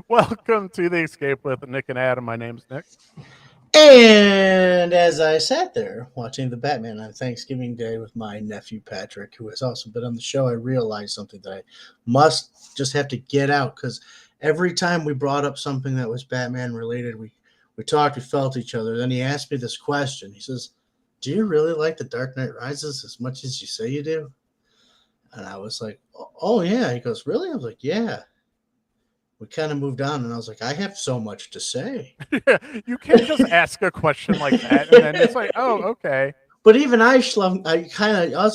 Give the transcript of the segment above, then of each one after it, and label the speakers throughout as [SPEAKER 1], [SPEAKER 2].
[SPEAKER 1] Welcome to the Escape with Nick and Adam. My name's Nick.
[SPEAKER 2] And as I sat there watching the Batman on Thanksgiving Day with my nephew Patrick, who has also been on the show, I realized something that I must just have to get out because every time we brought up something that was Batman related, we talked, we felt each other. Then he asked me this question. He says, "Do you really like The Dark Knight Rises as much as you say you do?" And I was like, "Oh yeah." He goes, "Really?" I was like, "Yeah." We kind of moved on, and I was like, "I have so much to say."
[SPEAKER 1] You can't just ask a question like that and then it's like, oh, okay.
[SPEAKER 2] But even I was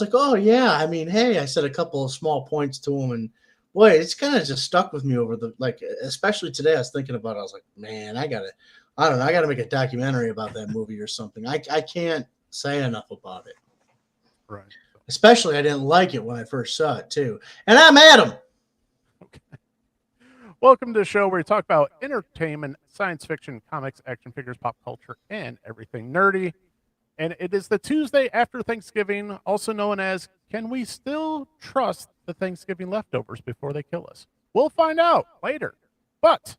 [SPEAKER 2] like, oh yeah. I mean, hey, I said a couple of small points to him, and boy, it's kind of just stuck with me over the like, especially today. I was thinking about it. I was like, man, I don't know, I gotta make a documentary about that movie or something. I can't say enough about it.
[SPEAKER 1] Right.
[SPEAKER 2] Especially, I didn't like it when I first saw it too. And I'm Adam.
[SPEAKER 1] Okay. Welcome to the show where we talk about entertainment, science fiction, comics, action figures, pop culture, and everything nerdy. And it is the Tuesday after Thanksgiving, also known as Can We Still Trust the Thanksgiving Leftovers Before They Kill Us? We'll find out later. But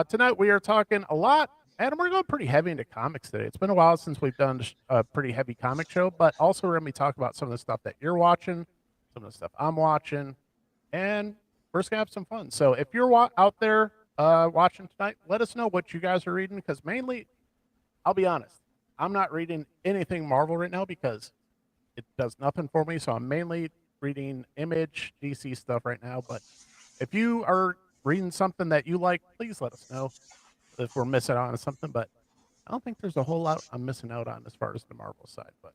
[SPEAKER 1] tonight we are talking a lot. Adam, we're going pretty heavy into comics today. It's been a while since we've done a pretty heavy comic show, but also we're going to be talking about some of the stuff that you're watching, some of the stuff I'm watching, and we're just going to have some fun. So if you're out there watching tonight, let us know what you guys are reading because mainly, I'll be honest, I'm not reading anything Marvel right now because it does nothing for me. So I'm mainly reading Image, DC stuff right now. But if you are reading something that you like, please let us know if we're missing out on something. But I don't think there's a whole lot I'm missing out on as far as the Marvel side. But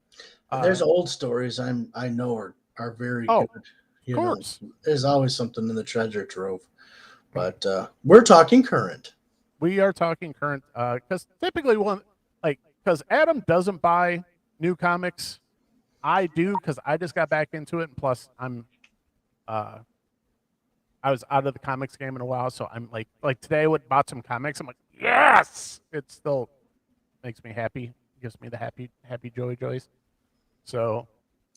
[SPEAKER 2] There's old stories I know are very
[SPEAKER 1] oh,
[SPEAKER 2] good.
[SPEAKER 1] of course,
[SPEAKER 2] There's always something in the treasure trove. But we're talking current.
[SPEAKER 1] we are talking current because typically one like because Adam doesn't buy new comics. I do because I just got back into it, and plus uh I was out of the comics game in a while, so I'm like today I would bought some comics. I'm like, yes, it still makes me happy, gives me the happy joys. So,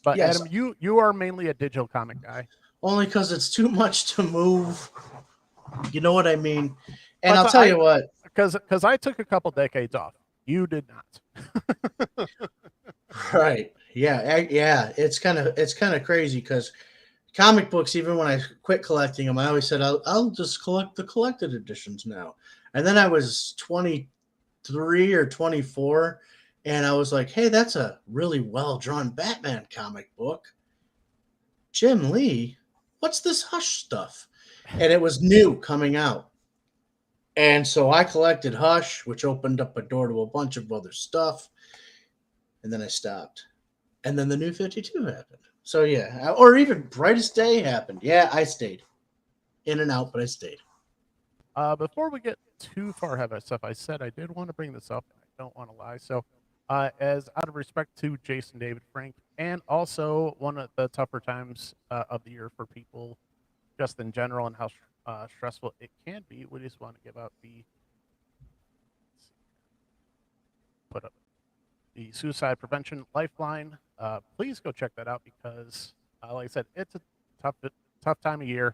[SPEAKER 1] but
[SPEAKER 2] Yes,
[SPEAKER 1] Adam, you are mainly a digital comic guy.
[SPEAKER 2] only because it's too much to move. You know what I mean? And
[SPEAKER 1] But
[SPEAKER 2] I'll tell
[SPEAKER 1] I
[SPEAKER 2] you what.
[SPEAKER 1] because I took a couple decades off. You did not.
[SPEAKER 2] Right? Yeah. It's kind of crazy because comic books. Even when I quit collecting them, I always said I'll just collect the collected editions now. And then I was 23 or 24, and I was like, hey, that's a really well drawn Batman comic book. Jim Lee, what's this Hush stuff? And it was new coming out. And so I collected Hush, which opened up a door to a bunch of other stuff. And then I stopped. And then the new 52 happened. So yeah, or even Brightest Day happened. Yeah, I stayed in and out, but I stayed.
[SPEAKER 1] Before we get too far ahead of stuff, I said I did want to bring this up. I don't want to lie. So, as out of respect to Jason David Frank, and also one of the tougher times of the year for people, just in general, and how stressful it can be, we just want to give out the put up the suicide prevention lifeline. Please go check that out because, like I said, it's a tough time of year,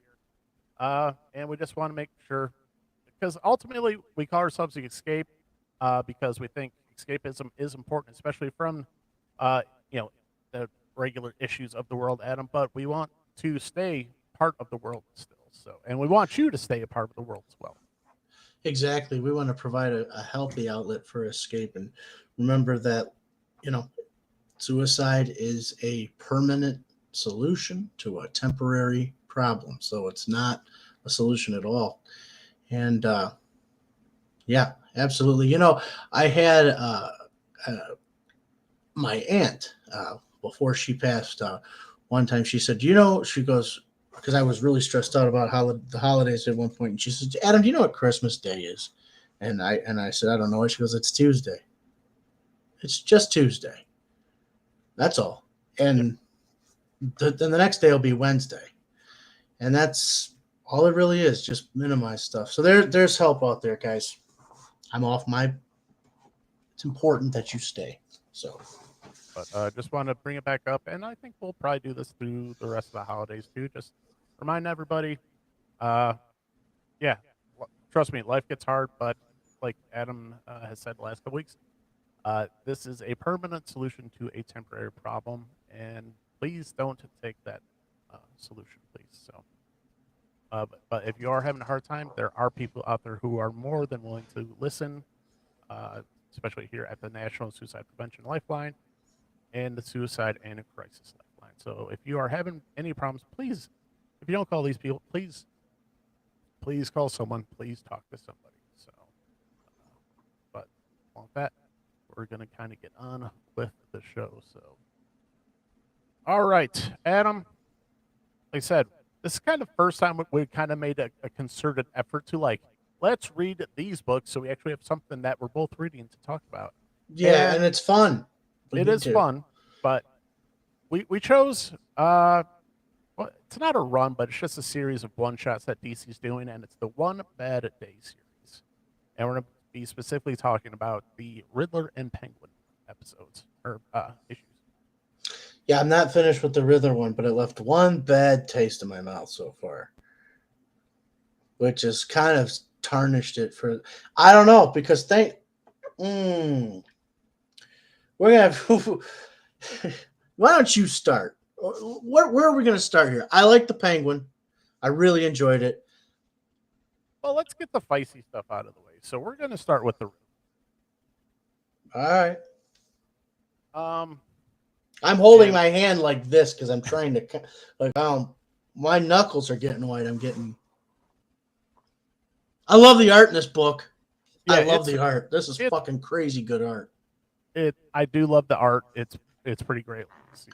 [SPEAKER 1] and we just want to make sure because ultimately we call ourselves the escape because we think escapism is important, especially from uh, you know the regular issues of the world, Adam. But we want to stay part of the world still. So, and we want you to stay a part of the world as well.
[SPEAKER 2] Exactly. We want to provide a healthy outlet for escape, and remember that, you know, suicide is a permanent solution to a temporary problem. So it's not a solution at all. And yeah, absolutely. I had uh, my aunt, before she passed, one time she said, she goes, because I was really stressed out about the holidays at one point, and she said, Adam, do you know what Christmas Day is? And I said, I don't know. She goes, it's Tuesday. It's just Tuesday. That's all.
[SPEAKER 1] Yep.
[SPEAKER 2] And then the next day will be Wednesday. And that's all it really is, just minimize stuff. So there's help out there, guys. I'm off my. It's important that you stay. So
[SPEAKER 1] But just want to bring it back up, and I think we'll probably do this through the rest of the holidays too. Just remind everybody, Yeah, trust me, life gets hard, but like Adam has said the last couple weeks, this is a permanent solution to a temporary problem, and please don't take that solution, please. So, but if you are having a hard time, there are people out there who are more than willing to listen, uh, especially here at the National Suicide Prevention Lifeline and the Suicide and Crisis Lifeline. So, if you are having any problems, please, if you don't call these people, please call someone. Please talk to somebody. So, but on that, we're going to kind of get on with the show. So, all right, Adam, like I said, this is kind of first time we kind of made a concerted effort to like, let's read these books so we actually have something that we're both reading to talk about.
[SPEAKER 2] Yeah, and it's fun.
[SPEAKER 1] It is fun, but we chose well, it's not a run, but it's just a series of one shots that DC's doing, and it's the One Bad Day series. And we're going to be specifically talking about the Riddler and Penguin episodes or issues.
[SPEAKER 2] Yeah, I'm not finished with the Riddler one, but it left one bad taste in my mouth so far, which has kind of tarnished it for. I don't know because we're gonna have. Why don't you start? Where are we gonna start here? I like the Penguin. I really enjoyed it.
[SPEAKER 1] Well, let's get the feisty stuff out of the way. So we're going to start with the Riddler.
[SPEAKER 2] All right.
[SPEAKER 1] Um,
[SPEAKER 2] I'm holding my hand like this because I'm trying to like my knuckles are getting white. I love the art in this book. Yeah, I love the art. This is fucking crazy good art.
[SPEAKER 1] I do love the art. It's pretty great. Let's see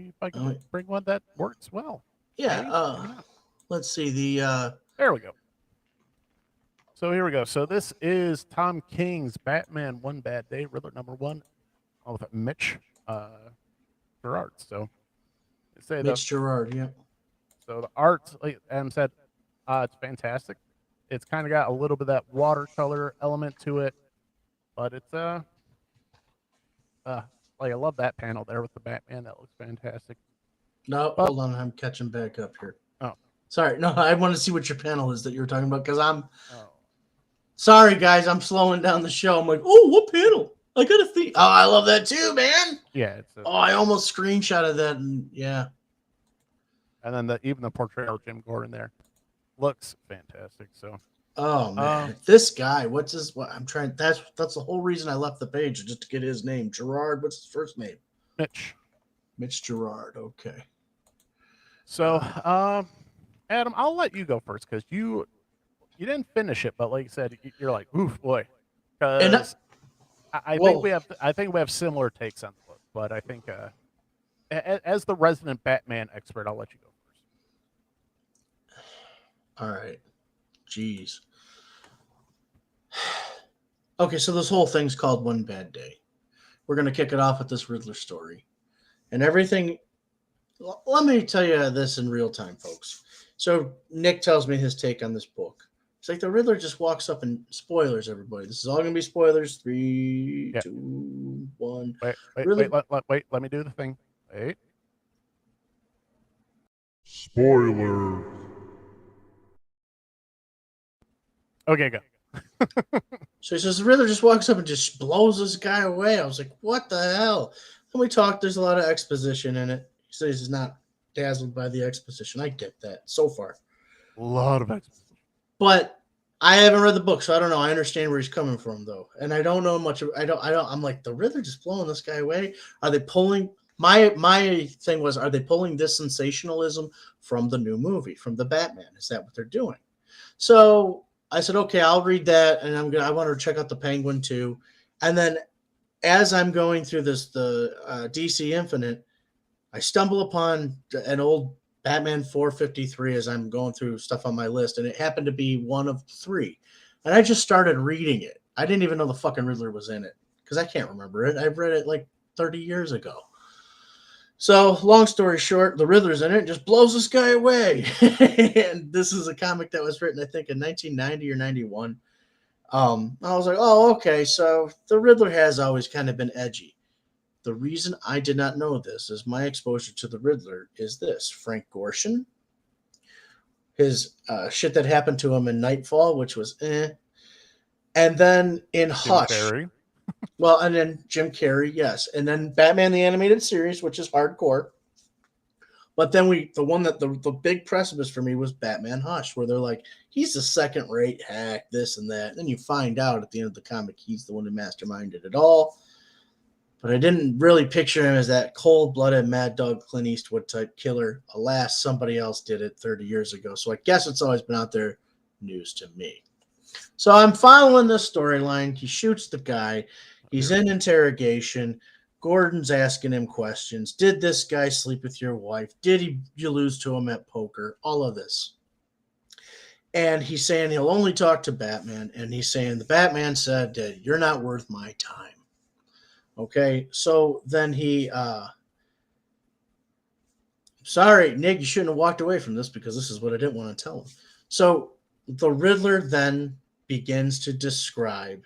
[SPEAKER 1] if I can bring one that works well.
[SPEAKER 2] Yeah. Let's see
[SPEAKER 1] there we go. So here we go. So this is Tom King's Batman One Bad Day, Riddler #1, with Mitch Gerard. So
[SPEAKER 2] Mitch Gerard, yeah.
[SPEAKER 1] So the art, like Adam said, it's fantastic. It's kind of got a little bit of that watercolor element to it, but it's like I love that panel there with the Batman. That looks fantastic.
[SPEAKER 2] No, hold on, I'm catching back up here.
[SPEAKER 1] Oh,
[SPEAKER 2] sorry. No, I want to see what your panel is that you're talking about because I'm. Oh. Sorry, guys, I'm slowing down the show. I'm like, oh, what panel? I got to think. Oh, I love that too, man.
[SPEAKER 1] Yeah.
[SPEAKER 2] I almost screenshotted that, and yeah.
[SPEAKER 1] And then even the portrayal of Jim Gordon there looks fantastic. So.
[SPEAKER 2] Oh man, this guy, what I'm trying. That's the whole reason I left the page, just to get his name. Gerard, what's his first name? Mitch Gerard. Okay.
[SPEAKER 1] So, Adam, I'll let you go first because you didn't finish it, but like you said, you're like, oof, boy. Because I think we have similar takes on the book, but I think as the resident Batman expert, I'll let you go first.
[SPEAKER 2] All right. Jeez. Okay, so this whole thing's called One Bad Day. We're going to kick it off with this Riddler story. And everything... Let me tell you this in real time, folks. So Nick tells me his take on this book. It's like the Riddler just walks up and... Spoilers, everybody. This is all going to be spoilers. 3, 2, 1.
[SPEAKER 1] Wait, let me do the thing. Wait.
[SPEAKER 3] Spoiler.
[SPEAKER 1] Okay, go.
[SPEAKER 2] So he says the Riddler just walks up and just blows this guy away. I was like, what the hell? Then we talked. There's a lot of exposition in it. He says he's not dazzled by the exposition. I get that so far.
[SPEAKER 1] A lot of exposition.
[SPEAKER 2] But I haven't read the book, so I don't know. I understand where he's coming from, though. And I don't know much. I'm like, the Riddler just blowing this guy away? Are they pulling... My thing was, are they pulling this sensationalism from the new movie, from the Batman? Is that what they're doing? So... I said, okay, I'll read that, and I want to check out the Penguin too. And then, as I'm going through the DC Infinite, I stumble upon an old Batman 453 as I'm going through stuff on my list, and it happened to be one of 3. And I just started reading it. I didn't even know the fucking Riddler was in it because I can't remember it. I've read it like 30 years ago. So, long story short, the Riddler's in it and just blows this guy away. And this is a comic that was written, I think, in 1990 or 91. I was like, oh, okay, so the Riddler has always kind of been edgy. The reason I did not know this is my exposure to the Riddler is this. Frank Gorshin his shit that happened to him in Nightfall, which was and then in Hush.
[SPEAKER 1] Carrey.
[SPEAKER 2] Well, and then Jim Carrey, yes, and then Batman the Animated Series, which is hardcore. But then the big precipice for me was Batman Hush, where they're like, he's a second rate hack, this and that. And then you find out at the end of the comic, he's the one who masterminded it all. But I didn't really picture him as that cold-blooded Mad Dog Clint Eastwood type killer. Alas, somebody else did it 30 years ago. So I guess it's always been out there, news to me. So I'm following this storyline. He shoots the guy. He's in interrogation. Gordon's asking him questions. Did this guy sleep with your wife? Did you lose to him at poker? All of this. And he's saying he'll only talk to Batman. And he's saying the Batman said that you're not worth my time. Okay, so then sorry, Nick, you shouldn't have walked away from this because this is what I didn't want to tell him. So the Riddler then begins to describe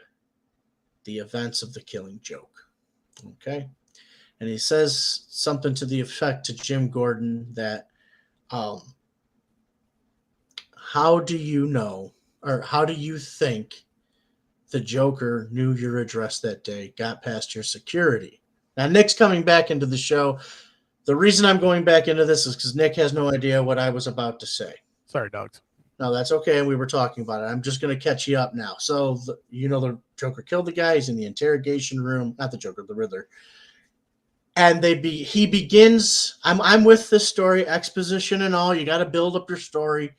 [SPEAKER 2] the events of the Killing Joke. Okay, and he says something to the effect to Jim Gordon that, how do you know, or how do you think the Joker knew your address that day, got past your security? Now, Nick's coming back into the show. The reason I'm going back into this is because Nick has no idea what I was about to say.
[SPEAKER 1] Sorry, dogs.
[SPEAKER 2] No, that's okay. We were talking about it. I'm just going to catch you up now. So, the Joker killed the guy. He's in the interrogation room. Not the Joker, the Riddler. And he begins, I'm with this story, exposition and all. You got to build up your story.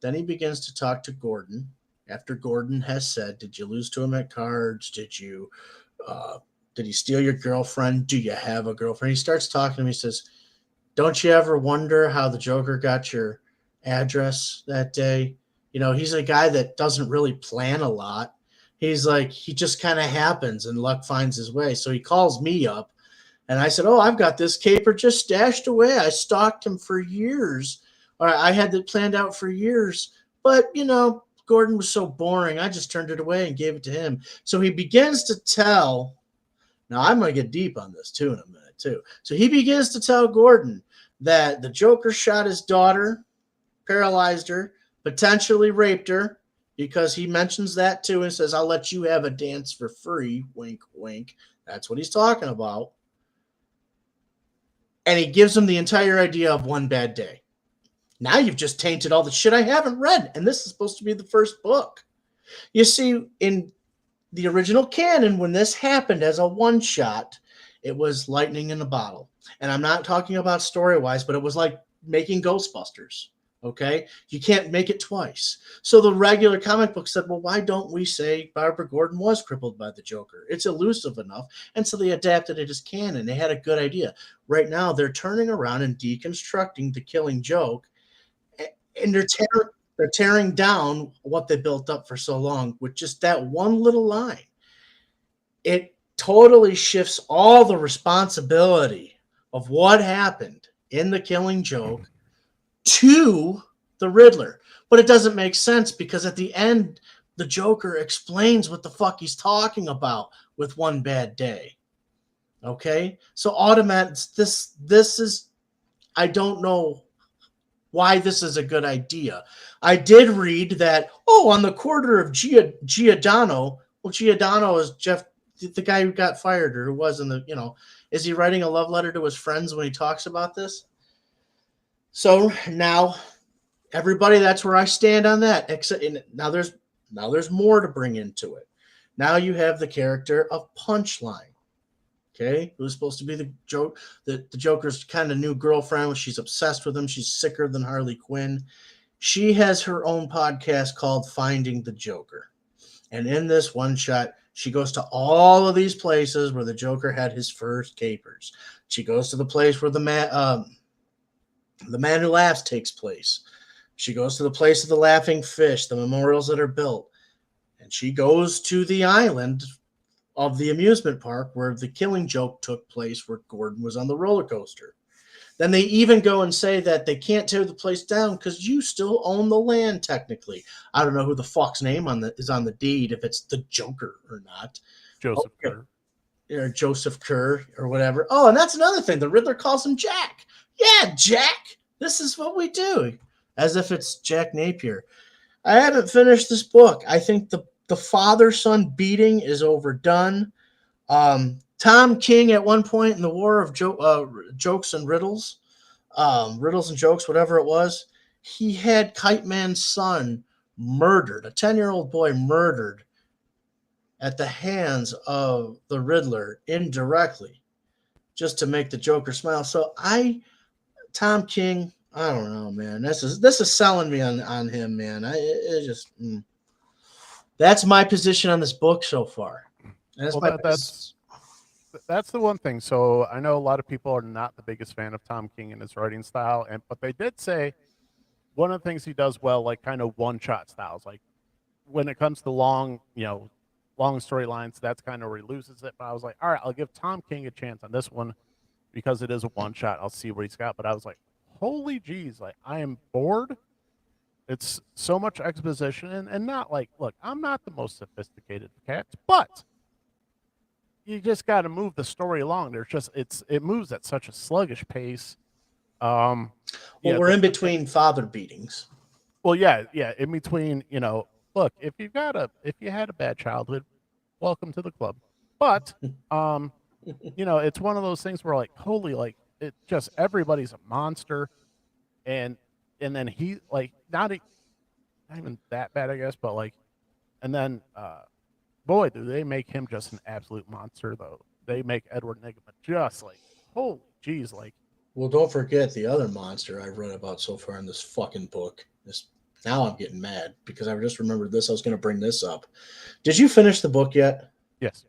[SPEAKER 2] Then he begins to talk to Gordon. After Gordon has said, did you lose to him at cards? Did he steal your girlfriend? Do you have a girlfriend? He starts talking to him. He says, don't you ever wonder how the Joker got your address that day? He's a guy that doesn't really plan a lot. He's like, he just kind of happens and luck finds his way. So he calls me up and I said, oh, I've got this caper just stashed away. I stalked him for years. Or I had it planned out for years. But, Gordon was so boring, I just turned it away and gave it to him. So he begins to tell, now I'm going to get deep on this too in a minute too. So he begins to tell Gordon that the Joker shot his daughter, paralyzed her, potentially raped her, because he mentions that too and says, I'll let you have a dance for free, wink, wink. That's what he's talking about. And he gives him the entire idea of One Bad Day. Now you've just tainted all the shit I haven't read, and this is supposed to be the first book. You see, in the original canon, when this happened as a one-shot, it was lightning in a bottle. And I'm not talking about story-wise, but it was like making Ghostbusters, okay? You can't make it twice. So the regular comic book said, well, why don't we say Barbara Gordon was crippled by the Joker? It's elusive enough. And so they adapted it as canon. They had a good idea. Right now, they're turning around and deconstructing the Killing Joke, and they're tearing down what they built up for so long with just that one little line. It totally shifts all the responsibility of what happened in the Killing Joke to the Riddler. But it doesn't make sense because at the end, the Joker explains what the fuck he's talking about with One Bad Day. Okay? So this is, I don't know why this is a good idea. I did read that, on the quarter of Giordano, well, Giordano is the guy who got fired or who was in the, is he writing a love letter to his friends when he talks about this? So now, everybody, that's where I stand on that. Except now there's more to bring into it. Now you have the character of Punchline. Okay, who's supposed to be the Joker's kind of new girlfriend. She's obsessed with him. She's sicker than Harley Quinn. She has her own podcast called Finding the Joker. And in this one shot, she goes to all of these places where the Joker had his first capers. She goes to the place where the Man Who Laughs takes place. She goes to the place of the Laughing Fish, the memorials that are built. And she goes to the island of the amusement park where the Killing Joke took place, where Gordon was on the roller coaster. Then they even go and say that they can't tear the place down because you still own the land technically. I don't know who the fuck's name is on the deed, if it's the Joker or not.
[SPEAKER 1] Joseph Kerr.
[SPEAKER 2] Or Joseph Kerr or whatever. Oh, and that's another thing. The Riddler calls him Jack. Yeah, Jack. This is what we do. as if it's Jack Napier. I haven't finished this book. I think the father-son beating is overdone. Tom King at one point in the War of Jokes and Riddles, Riddles and Jokes, whatever it was, he had Kite Man's son murdered, a 10-year-old boy murdered at the hands of the Riddler indirectly, just to make the Joker smile. So Tom King, I don't know, man. This is selling me on him, man. That's my position on this book so far.
[SPEAKER 1] That's the one thing. So I know a lot of people are not the biggest fan of Tom King and his writing style, but they did say one of the things he does well, like kind of one-shot styles, like when it comes to long storylines, that's kind of where he loses it. But I was like, all right, I'll give Tom King a chance on this one because it is a one-shot. I'll see what he's got. But I was like, holy jeez, like I am bored. It's so much exposition and not like, look, I'm not the most sophisticated of cats, but you just got to move the story along. It moves at such a sluggish pace.
[SPEAKER 2] We're in between father beatings.
[SPEAKER 1] Well, yeah, in between, look, if you had a bad childhood, welcome to the club. But it's one of those things where like, holy, like it just everybody's a monster, and then he like not even that bad, I guess, but like, and then boy, do they make him just an absolute monster though. They make Edward Nygma just like, holy jeez, like.
[SPEAKER 2] Well, don't forget the other monster I've read about so far in this fucking book. Now I'm getting mad because I just remembered this. I was going to bring this up. Did you finish the book yet?
[SPEAKER 1] Yes.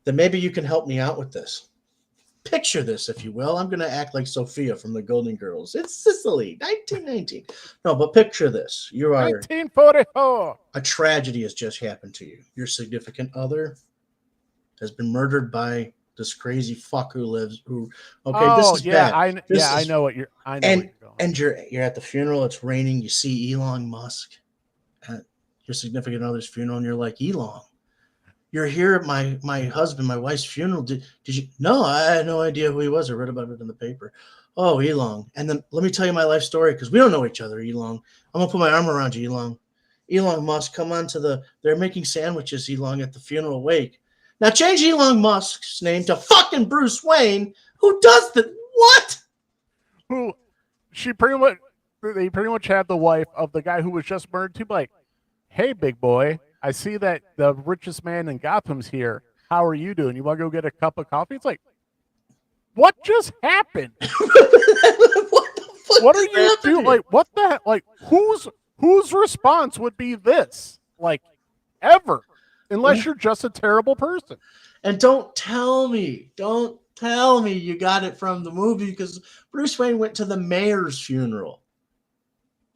[SPEAKER 2] Then maybe you can help me out with this. Picture this, if you will. I'm going to act like Sophia from the Golden Girls. It's Sicily, 1919. No, but picture this. You are
[SPEAKER 1] 1944.
[SPEAKER 2] A tragedy has just happened to you. Your significant other has been murdered by this crazy fuck this is bad.
[SPEAKER 1] I know what you're going.
[SPEAKER 2] And you're at the funeral, it's raining, you see Elon Musk at your significant other's funeral, and you're like, Elon, you're here at my husband, my wife's funeral. Did you? No, I had no idea who he was. I read about it in the paper. Oh, Elon. And then let me tell you my life story because we don't know each other, Elon. I'm gonna put my arm around you, Elon. Elon Musk, come on they're making sandwiches, Elon, at the funeral wake. Now change Elon Musk's name to fucking Bruce Wayne. Who does that? What?
[SPEAKER 1] Who? They pretty much had the wife of the guy who was just murdered to be like, hey, big boy, I see that the richest man in Gotham's here. How are you doing? You want to go get a cup of coffee? It's like, what just happened? What are you doing? Like, what the heck? Like, whose response would be this? Like, ever? Unless you're just a terrible person.
[SPEAKER 2] And don't tell me you got it from the movie because Bruce Wayne went to the mayor's funeral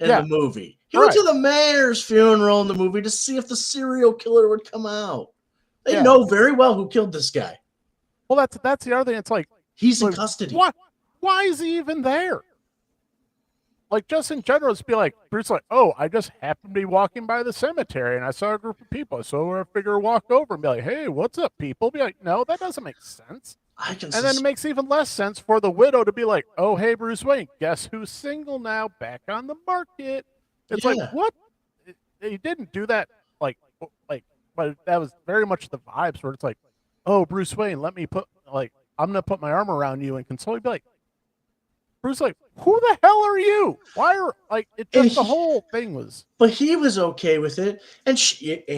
[SPEAKER 2] in the movie. He went to the mayor's funeral in the movie to see if the serial killer would come out. They know very well who killed this guy.
[SPEAKER 1] Well, that's the other thing. It's like
[SPEAKER 2] he's in custody.
[SPEAKER 1] What? Why is he even there? Like, just in general, it's be like, Bruce, like, oh, I just happened to be walking by the cemetery and I saw a group of people. So I figure walk over and be like, hey, what's up, people? Be like, no, that doesn't make sense. Then it makes even less sense for the widow to be like, oh, hey, Bruce Wayne, guess who's single now, back on the market? It's like, what? He didn't do that, but that was very much the vibes where it's like, oh, Bruce Wayne, I'm going to put my arm around you and console you. Be like, Bruce, like, who the hell are you? Why are the whole thing was.
[SPEAKER 2] But he was okay with it, and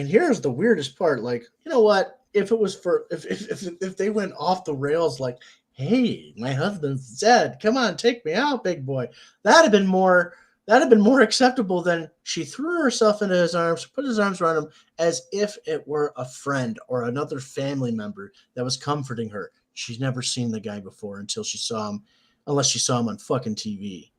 [SPEAKER 2] here's the weirdest part. Like, you know what? If it was if they went off the rails, like, hey, my husband's dead. Come on, take me out, big boy. That'd have been more acceptable than she threw herself into his arms, put his arms around him as if it were a friend or another family member that was comforting her. She's never seen the guy before until she saw him. Unless she saw him on fucking TV.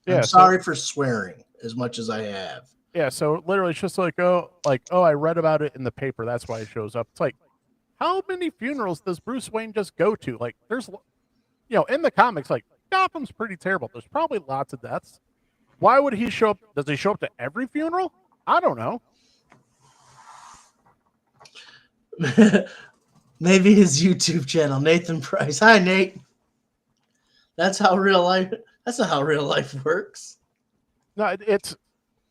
[SPEAKER 2] Yeah, I'm sorry for swearing as much as I have.
[SPEAKER 1] Yeah, so literally it's just like, oh, I read about it in the paper. That's why it shows up. It's like, how many funerals does Bruce Wayne just go to? Like, there's, in the comics, like, Gotham's pretty terrible. There's probably lots of deaths. Why would he show up? Does he show up to every funeral? I don't know.
[SPEAKER 2] Maybe his YouTube channel, Nathan Price. Hi, Nate. That's not how real life works.
[SPEAKER 1] No,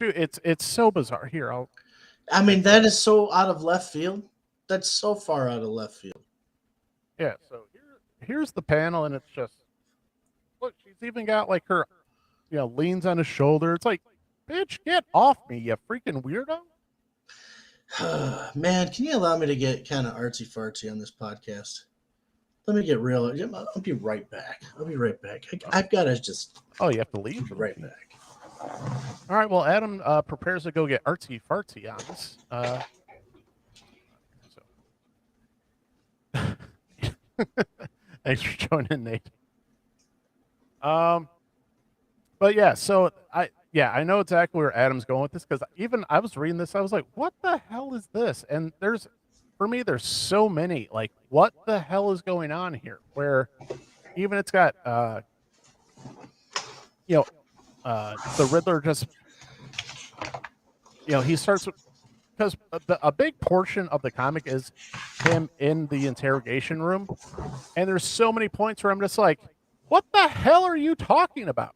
[SPEAKER 1] it's so bizarre. Here, I'll
[SPEAKER 2] I mean, that is so out of left field. That's so far out of left field.
[SPEAKER 1] yeah. So here's the panel, and it's just look. She's even got like her, leans on his shoulder. It's like, bitch, get off me, you freaking weirdo.
[SPEAKER 2] Man, can you allow me to get kind of artsy fartsy on this podcast? Let me get real. I'll be right back. I've got to just.
[SPEAKER 1] Oh, you have to leave.
[SPEAKER 2] Be right back.
[SPEAKER 1] All right. Well, Adam prepares to go get artsy fartsy on this. Thanks for joining, Nate. But yeah, so I know exactly where Adam's going with this because even I was reading this, I was like, what the hell is this? And for me, there's so many like, what the hell is going on here? Where even it's got the Riddler just he starts because a big portion of the comic is him in the interrogation room, and there's so many points where I'm just like, what the hell are you talking about?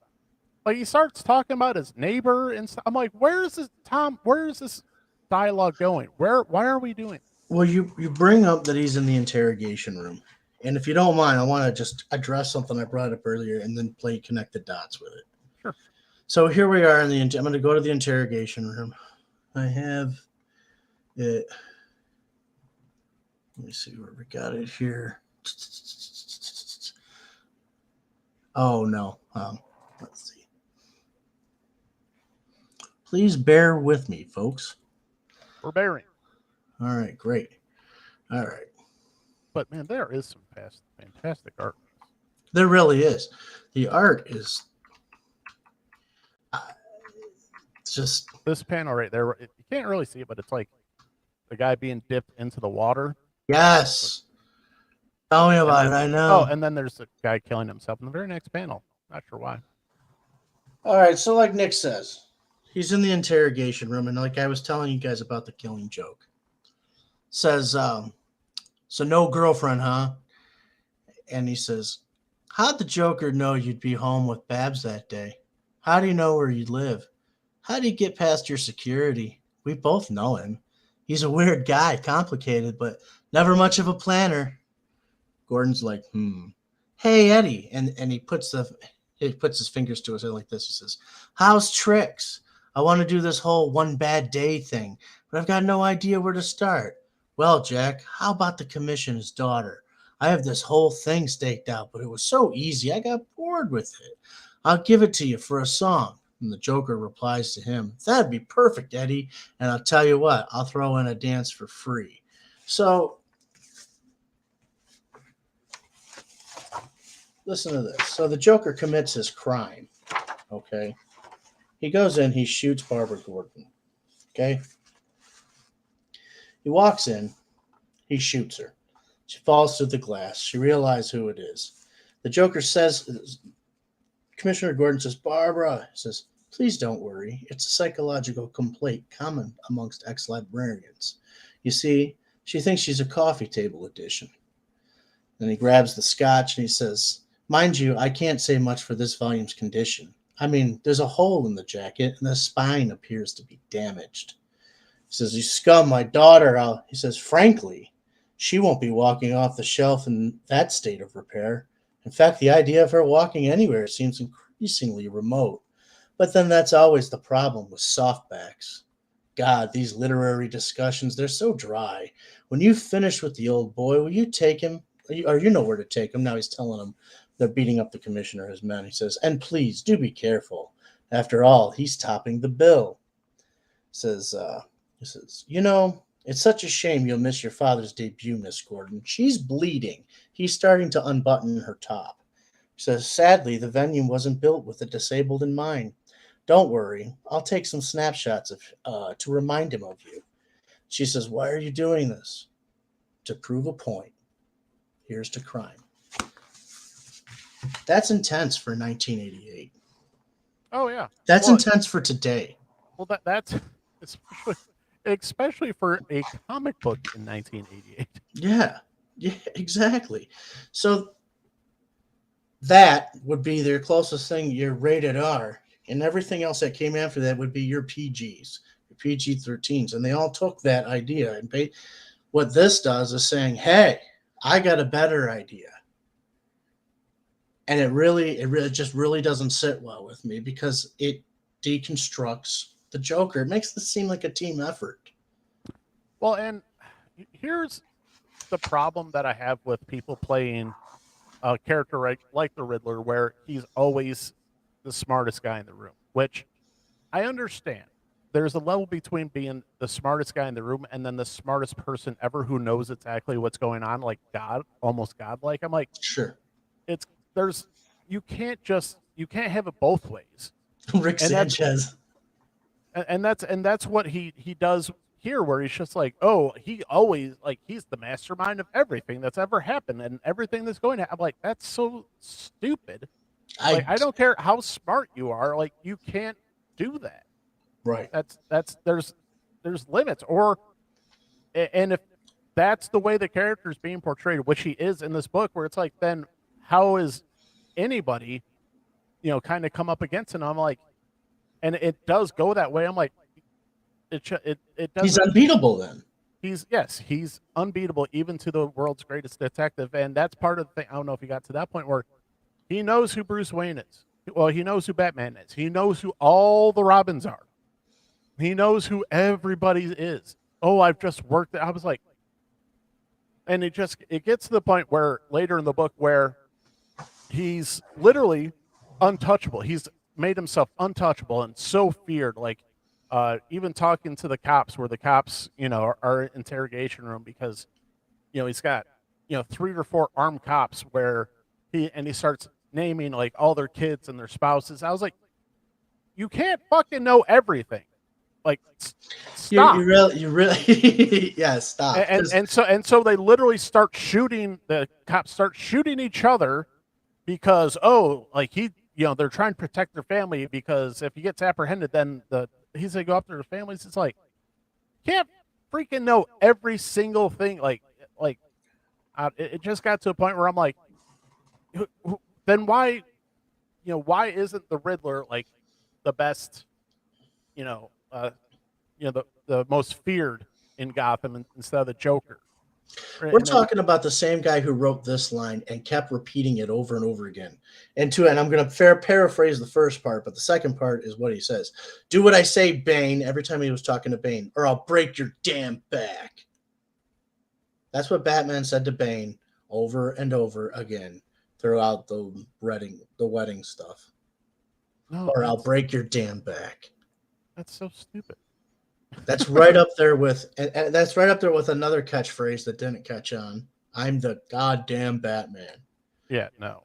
[SPEAKER 1] Like he starts talking about his neighbor and stuff. I'm like, where is this dialogue going? Why are we doing it?
[SPEAKER 2] Well, you bring up that he's in the interrogation room, and if you don't mind, I want to just address something I brought up earlier and then connect the dots with it.
[SPEAKER 1] Sure.
[SPEAKER 2] So here we are I'm going to go to the interrogation room. I have it. Let me see where we got it here. Oh no. Let's see. Please bear with me, folks.
[SPEAKER 1] We're bearing.
[SPEAKER 2] All right, great. All right.
[SPEAKER 1] But man, there is some fantastic art.
[SPEAKER 2] There really is. The art is just
[SPEAKER 1] this panel right there. You can't really see it, but it's like the guy being dipped into the water.
[SPEAKER 2] Yes. Tell me about it. I know.
[SPEAKER 1] Oh, and then there's a guy killing himself in the very next panel. Not sure why.
[SPEAKER 2] All right. So like Nick says, he's in the interrogation room. And like I was telling you guys about the Killing Joke. Says, so no girlfriend, huh? And he says, how'd the Joker know you'd be home with Babs that day? How do you know where you live? How do you get past your security? We both know him. He's a weird guy, complicated, but never much of a planner. Gordon's like, Hey, Eddie. And he puts his fingers to his head like this. He says, how's tricks? I want to do this whole one bad day thing, but I've got no idea where to start. Well, Jack, how about the commissioner's daughter? I have this whole thing staked out, but it was so easy, I got bored with it. I'll give it to you for a song. And the Joker replies to him, that'd be perfect, Eddie. And I'll tell you what, I'll throw in a dance for free. So, listen to this. So the Joker commits his crime, okay? He goes in, he shoots Barbara Gordon, okay? He walks in, he shoots her. She falls through the glass. She realizes who it is. The Joker says, Commissioner Gordon says, Barbara, says, please don't worry. It's a psychological complaint common amongst ex-librarians. You see, she thinks she's a coffee table edition. Then he grabs the scotch and he says, mind you, I can't say much for this volume's condition. I mean, there's a hole in the jacket and the spine appears to be damaged. He says, you scum my daughter. He says, frankly, she won't be walking off the shelf in that state of repair. In fact, the idea of her walking anywhere seems increasingly remote. But then that's always the problem with softbacks. God, these literary discussions, they're so dry. When you finish with the old boy, will you take him? Or you know where to take him. Now he's telling him they're beating up the commissioner, his men. He says, and please do be careful. After all, he's topping the bill. He says, you know, it's such a shame you'll miss your father's debut, Miss Gordon. She's bleeding. He's starting to unbutton her top. He says, sadly, the venue wasn't built with the disabled in mind. Don't worry. I'll take some snapshots to remind him of you. She says, why are you doing this? To prove a point. Here's to crime. That's intense for 1988.
[SPEAKER 1] Oh, yeah.
[SPEAKER 2] That's intense for today.
[SPEAKER 1] Well, that's especially for a comic book in 1988.
[SPEAKER 2] Yeah, exactly. So that would be their closest thing. Your rated R. and everything else that came after that would be your PGs, your PG-13s, and they all took that idea and what this does is saying, "Hey, I got a better idea," and it just really doesn't sit well with me because it deconstructs the Joker. It makes this seem like a team effort.
[SPEAKER 1] Well, and here's the problem that I have with people playing a character like the Riddler, where he's always the smartest guy in the room, which I understand. There's a level between being the smartest guy in the room and then the smartest person ever who knows exactly what's going on, like God, almost godlike. I'm like,
[SPEAKER 2] Sure,
[SPEAKER 1] it's there's you can't have it both ways.
[SPEAKER 2] Rick
[SPEAKER 1] And that's
[SPEAKER 2] Sanchez.
[SPEAKER 1] and that's what he does here, where he's just like, oh, he always, like, he's the mastermind of everything that's ever happened and everything that's going to happen. I'm like, that's so stupid. Like, I don't care how smart you are, like, you can't do that.
[SPEAKER 2] Right.
[SPEAKER 1] That's there's limits. Or and if that's the way the character is being portrayed, which he is in this book, where it's like, then how is anybody, kind of come up against it? I'm like, and it does go that way. I'm like, it doesn't.
[SPEAKER 2] He's unbeatable then.
[SPEAKER 1] He's unbeatable even to the world's greatest detective, and that's part of the thing. I don't know if he got to that point where he knows who Bruce Wayne is. Well, he knows who Batman is. He knows who all the Robins are. He knows who everybody is. Oh, I've just worked. I was like, and it gets to the point where later in the book where he's literally untouchable. He's made himself untouchable and so feared. Like, even talking to the cops, where the cops, are in interrogation room because, he's got, 3 or 4 armed cops where he starts naming like all their kids and their spouses. I was like, you can't fucking know everything. Like, stop.
[SPEAKER 2] You really, yeah, stop.
[SPEAKER 1] And so they literally start shooting. The cops start shooting each other because, like, they're trying to protect their family, because if he gets apprehended, then he's gonna go after their families. It's like, can't freaking know every single thing. It just got to a point where I'm like, then why, why isn't the Riddler like the best, the most feared in Gotham instead of the Joker?
[SPEAKER 2] We're talking about the same guy who wrote this line and kept repeating it over and over again. And I'm going to paraphrase the first part, but the second part is what he says. "Do what I say, Bane," every time he was talking to Bane, "or I'll break your damn back." That's what Batman said to Bane over and over again throughout the wedding stuff.
[SPEAKER 1] No,
[SPEAKER 2] "Or I'll break your damn back."
[SPEAKER 1] That's so stupid.
[SPEAKER 2] That's right up there with, and that's right up there with another catchphrase that didn't catch on. "I'm the goddamn Batman."
[SPEAKER 1] Yeah, no.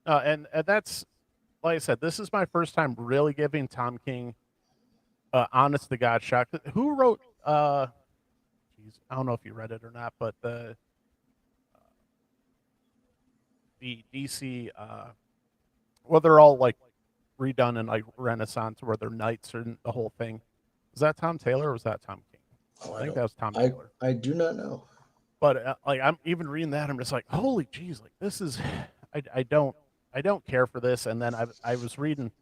[SPEAKER 1] And that's, like I said, this is my first time really giving Tom King honest to God shot. Who wrote I don't know if you read it or not, but the DC well, they're all like redone in like Renaissance, where they're knights and the whole thing. Was that Tom Taylor or was that Tom King? I think that was Tom Taylor.
[SPEAKER 2] I do not know.
[SPEAKER 1] But like, I'm even reading that, I'm just like, holy jeez, like, this is, I don't care for this. And then I was reading,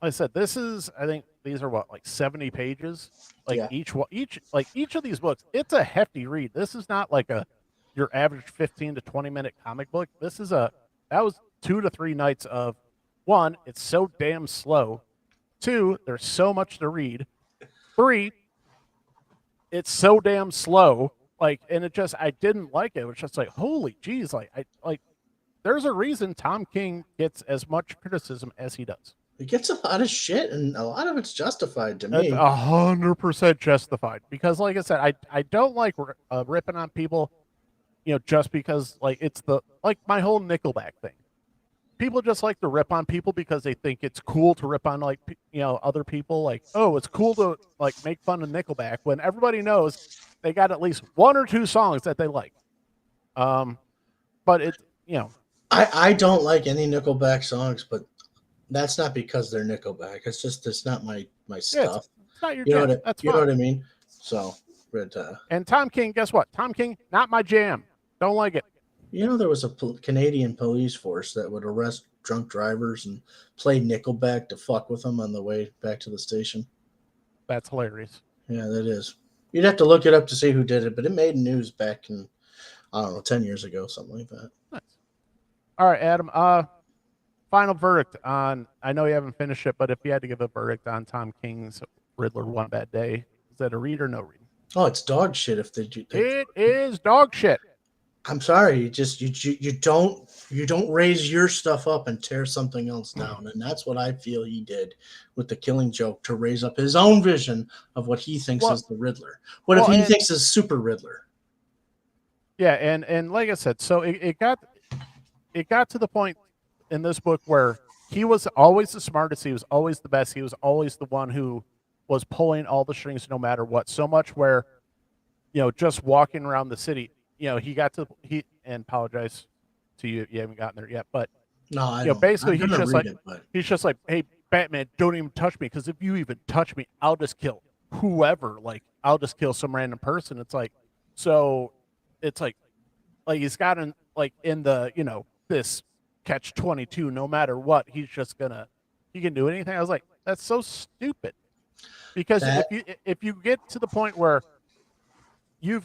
[SPEAKER 1] like I said, this is, I think these are what, like 70 pages, like,
[SPEAKER 2] Yeah.
[SPEAKER 1] each of these books. It's a hefty read. This is not like your average 15 to 20-minute comic book. That was 2 to 3 nights of, one, it's so damn slow. 2, there's so much to read. 3, it's so damn slow. Like, and I didn't like it. It was just like, holy geez, there's a reason Tom King gets as much criticism as he does.
[SPEAKER 2] He gets a lot of shit, and a lot of it's justified to me.
[SPEAKER 1] It's 100% justified, because, like I said, I don't like ripping on people, just because, like, it's like my whole Nickelback thing. People just like to rip on people because they think it's cool to rip on, like, other people. Like, oh, it's cool to like make fun of Nickelback, when everybody knows they got at least 1 or 2 songs that they like. But it,
[SPEAKER 2] I don't like any Nickelback songs, but that's not because they're Nickelback. It's not my stuff.
[SPEAKER 1] It's not your
[SPEAKER 2] You know
[SPEAKER 1] jam.
[SPEAKER 2] what you know what I mean? So, but
[SPEAKER 1] and Tom King, guess what? Tom King, not my jam. Don't like it.
[SPEAKER 2] You know, there was a Canadian police force that would arrest drunk drivers and play Nickelback to fuck with them on the way back to the station.
[SPEAKER 1] That's hilarious.
[SPEAKER 2] Yeah, that is. You'd have to look it up to see who did it, but it made news back in, I don't know, 10 years ago, something like that.
[SPEAKER 1] Nice. All right, Adam. Final verdict on. I know you haven't finished it, but if you had to give a verdict on Tom King's Riddler One Bad Day, is that a read or no read?
[SPEAKER 2] Oh, it's dog shit if they do.
[SPEAKER 1] It is dog shit.
[SPEAKER 2] I'm sorry, you don't raise your stuff up and tear something else down, and that's what I feel he did with the Killing Joke, to raise up his own vision of what he thinks is the Riddler. What if he thinks is Super Riddler?
[SPEAKER 1] Yeah, and like I said, so it got to the point in this book where he was always the smartest, he was always the best, he was always the one who was pulling all the strings no matter what. So much where, just walking around the city, he got to and apologize to you if you haven't gotten there yet, but
[SPEAKER 2] no, I
[SPEAKER 1] basically he's just like, hey, Batman, don't even touch me, because if you even touch me, I'll just kill whoever. Like, I'll just kill some random person. It's like, so it's like he's got in the this catch-22. No matter what, he can do anything. I was like, that's so stupid, because if you get to the point where you're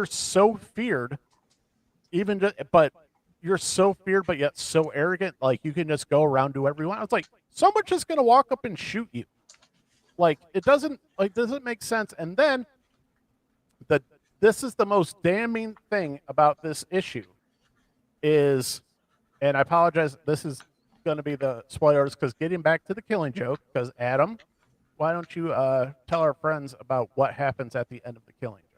[SPEAKER 1] so feared, but you're so feared, but yet so arrogant, like you can just go around, do whatever you want. I was like, someone's just gonna walk up and shoot you. Like, it doesn't make sense. And then this is the most damning thing about this issue is, and I apologize, this is going to be the spoilers, because getting back to the Killing Joke, because Adam, why don't you tell our friends about what happens at the end of the Killing Joke?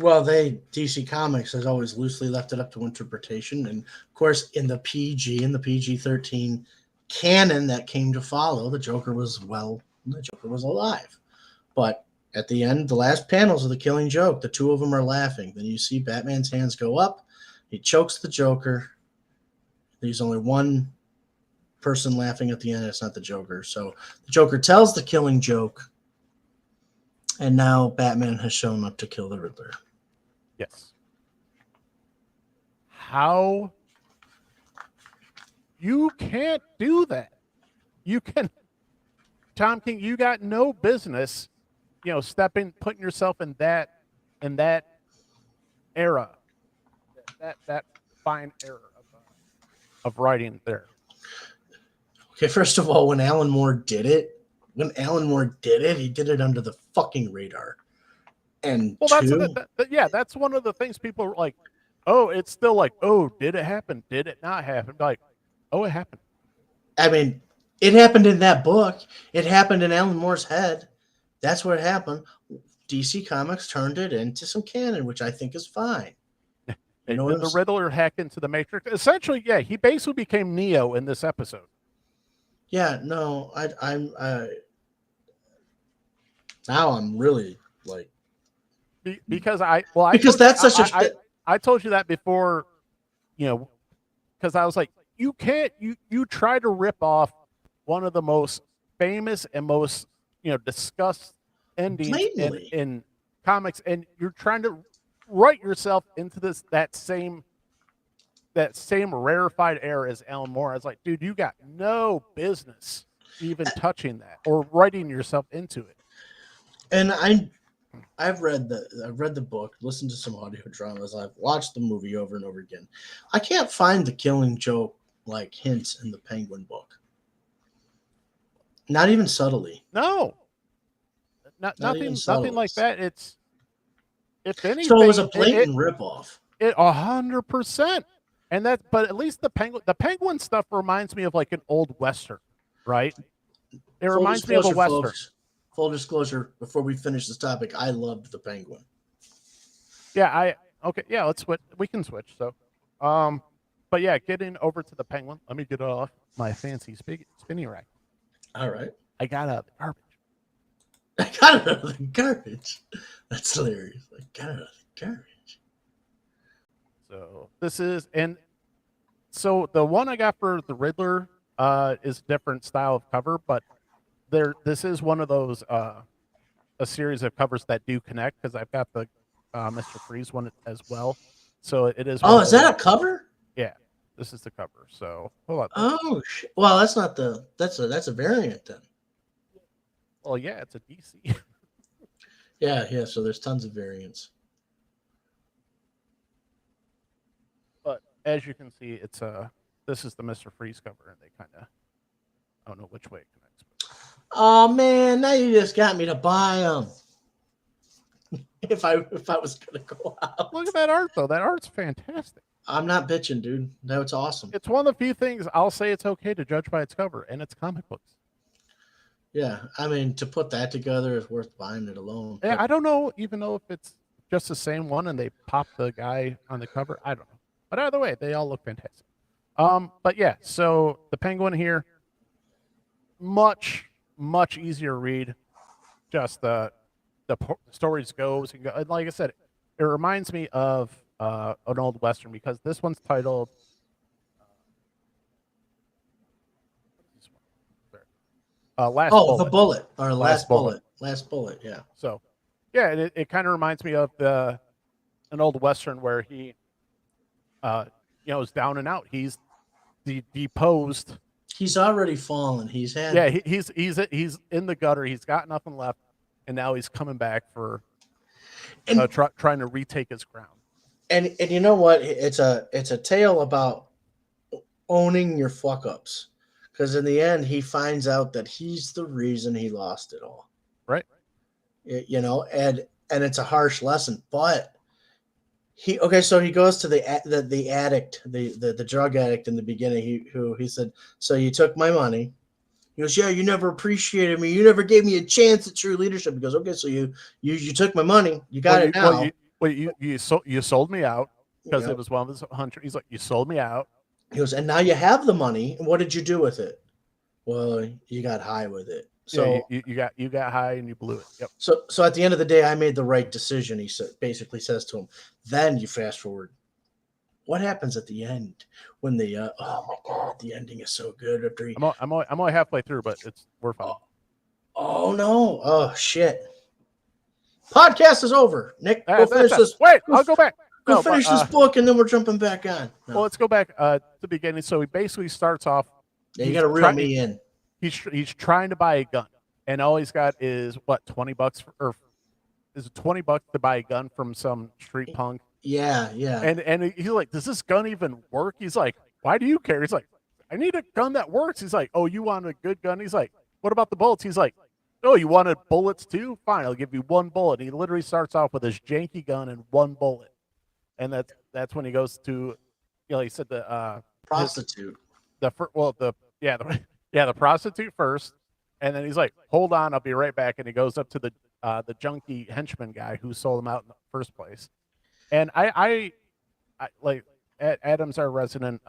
[SPEAKER 2] Well, DC Comics has always loosely left it up to interpretation, and of course, in the PG and the PG-13 canon that came to follow, the Joker was alive. But at the end, the last panels of the Killing Joke, the two of them are laughing. Then you see Batman's hands go up. He chokes the Joker. There's only one person laughing at the end. It's not the Joker. So the Joker tells the Killing Joke, and now Batman has shown up to kill the Riddler.
[SPEAKER 1] Yes. How? You can't do that. Tom King, you got no business, putting yourself in that era, that fine era of writing there.
[SPEAKER 2] Okay, first of all, when Alan Moore did it, he did it under the fucking radar. And
[SPEAKER 1] that's one of the things people are like, oh, it's still like, oh, did it happen? Did it not happen? Like, oh, it happened.
[SPEAKER 2] I mean, it happened in that book. It happened in Alan Moore's head. That's what happened. DC Comics turned it into some canon, which I think is fine.
[SPEAKER 1] You know, the Riddler hacked into the Matrix. Essentially, yeah, he basically became Neo in this episode.
[SPEAKER 2] Yeah, no, now I'm really like,
[SPEAKER 1] because
[SPEAKER 2] I
[SPEAKER 1] told you that before, because I was like, you try to rip off one of the most famous and most discussed endings in comics, and you're trying to write yourself into that same rarefied air as Alan Moore. I was like, dude, you got no business even touching that or writing yourself into it.
[SPEAKER 2] And I've read the book, listened to some audio dramas, I've watched the movie over and over again. I can't find the Killing Joke like hints in the Penguin book. Not even subtly.
[SPEAKER 1] No. Nothing like that. It's, if anything,
[SPEAKER 2] so it was a blatant ripoff.
[SPEAKER 1] 100%. And but at least the penguin stuff reminds me of like an old Western, right? It reminds me of a Western.
[SPEAKER 2] Folks, full disclosure, before we finish this topic, I loved the Penguin.
[SPEAKER 1] Yeah, let's switch. We can switch. So, but yeah, getting over to the Penguin. Let me get off my fancy spinning rack.
[SPEAKER 2] All right.
[SPEAKER 1] I got out of the garbage.
[SPEAKER 2] I got it out of the garbage. That's hilarious. I got it out of the garbage.
[SPEAKER 1] So this is, and so the one I got for the Riddler is a different style of cover, but this is one of those a series of covers that do connect, because I've got the Mr. Freeze one as well. So it is.
[SPEAKER 2] Oh, is that a cover?
[SPEAKER 1] Yeah, this is the cover. So hold on.
[SPEAKER 2] Oh, well, that's not the. That's a variant then.
[SPEAKER 1] Well, yeah, it's a DC.
[SPEAKER 2] Yeah. So there's tons of variants.
[SPEAKER 1] But as you can see, it's this is the Mr. Freeze cover, and they kind of I don't know which way it connects.
[SPEAKER 2] Oh man, now you just got me to buy them. if I was gonna go out,
[SPEAKER 1] Look at that art though. That art's fantastic.
[SPEAKER 2] I'm not bitching, dude. That's awesome.
[SPEAKER 1] It's one of the few things I'll say it's okay to judge by its cover, and it's comic books.
[SPEAKER 2] Yeah, I mean, to put that together is worth buying it alone.
[SPEAKER 1] Yeah, I don't know even know if it's just the same one and they pop the guy on the cover. I don't know. But either way, they all look fantastic. But yeah, so the Penguin here, much easier read. Just the stories goes and go. And like I said, it reminds me of an old Western because this one's titled Last Bullet.
[SPEAKER 2] The Bullet or Last Bullet. Last Bullet, yeah.
[SPEAKER 1] So yeah, it kind of reminds me of an old Western where he is down and out. He's deposed.
[SPEAKER 2] He's already fallen. He's had
[SPEAKER 1] he's in the gutter. He's got nothing left, and now he's coming back for trying to retake his crown.
[SPEAKER 2] And you know what? It's a tale about owning your fuck ups, because in the end he finds out that he's the reason he lost it all.
[SPEAKER 1] Right.
[SPEAKER 2] And it's a harsh lesson, but so he goes to the addict, the drug addict in the beginning. He said, "So you took my money." He goes, "Yeah, you never appreciated me. You never gave me a chance at true leadership." He goes, "Okay, so you took my money. You got it now."
[SPEAKER 1] You sold me out because it was one of his hunters. He's like, "You sold me out."
[SPEAKER 2] He goes, "And now you have the money. And what did you do with it?" "Well, you got high with it." So
[SPEAKER 1] you got high and you blew it. Yep.
[SPEAKER 2] So at the end of the day, I made the right decision. He basically says to him. Then you fast forward. What happens at the end when oh my god, the ending is so good. After
[SPEAKER 1] I'm only halfway through, but we're fine.
[SPEAKER 2] Oh no! Oh shit! Podcast is over. Nick, go finish this.
[SPEAKER 1] Wait, I'll go back.
[SPEAKER 2] Go finish this book, and then we're jumping back on.
[SPEAKER 1] No. Well, let's go back to the beginning. So he basically starts off.
[SPEAKER 2] Yeah, you got to reel me in.
[SPEAKER 1] He's trying to buy a gun, and all he's got is what $20 or is it $20 to buy a gun from some street punk?
[SPEAKER 2] Yeah.
[SPEAKER 1] And he's like, "Does this gun even work?" He's like, "Why do you care?" He's like, "I need a gun that works." He's like, "Oh, you want a good gun?" He's like, "What about the bullets?" He's like, "Oh, you wanted bullets too? Fine, I'll give you one bullet." And he literally starts off with his janky gun and one bullet, and that's when he goes to, he said the
[SPEAKER 2] prostitute.
[SPEAKER 1] The prostitute first, and then he's like, "Hold on, I'll be right back." And he goes up to the junkie henchman guy who sold him out in the first place. And I like Adam's our resident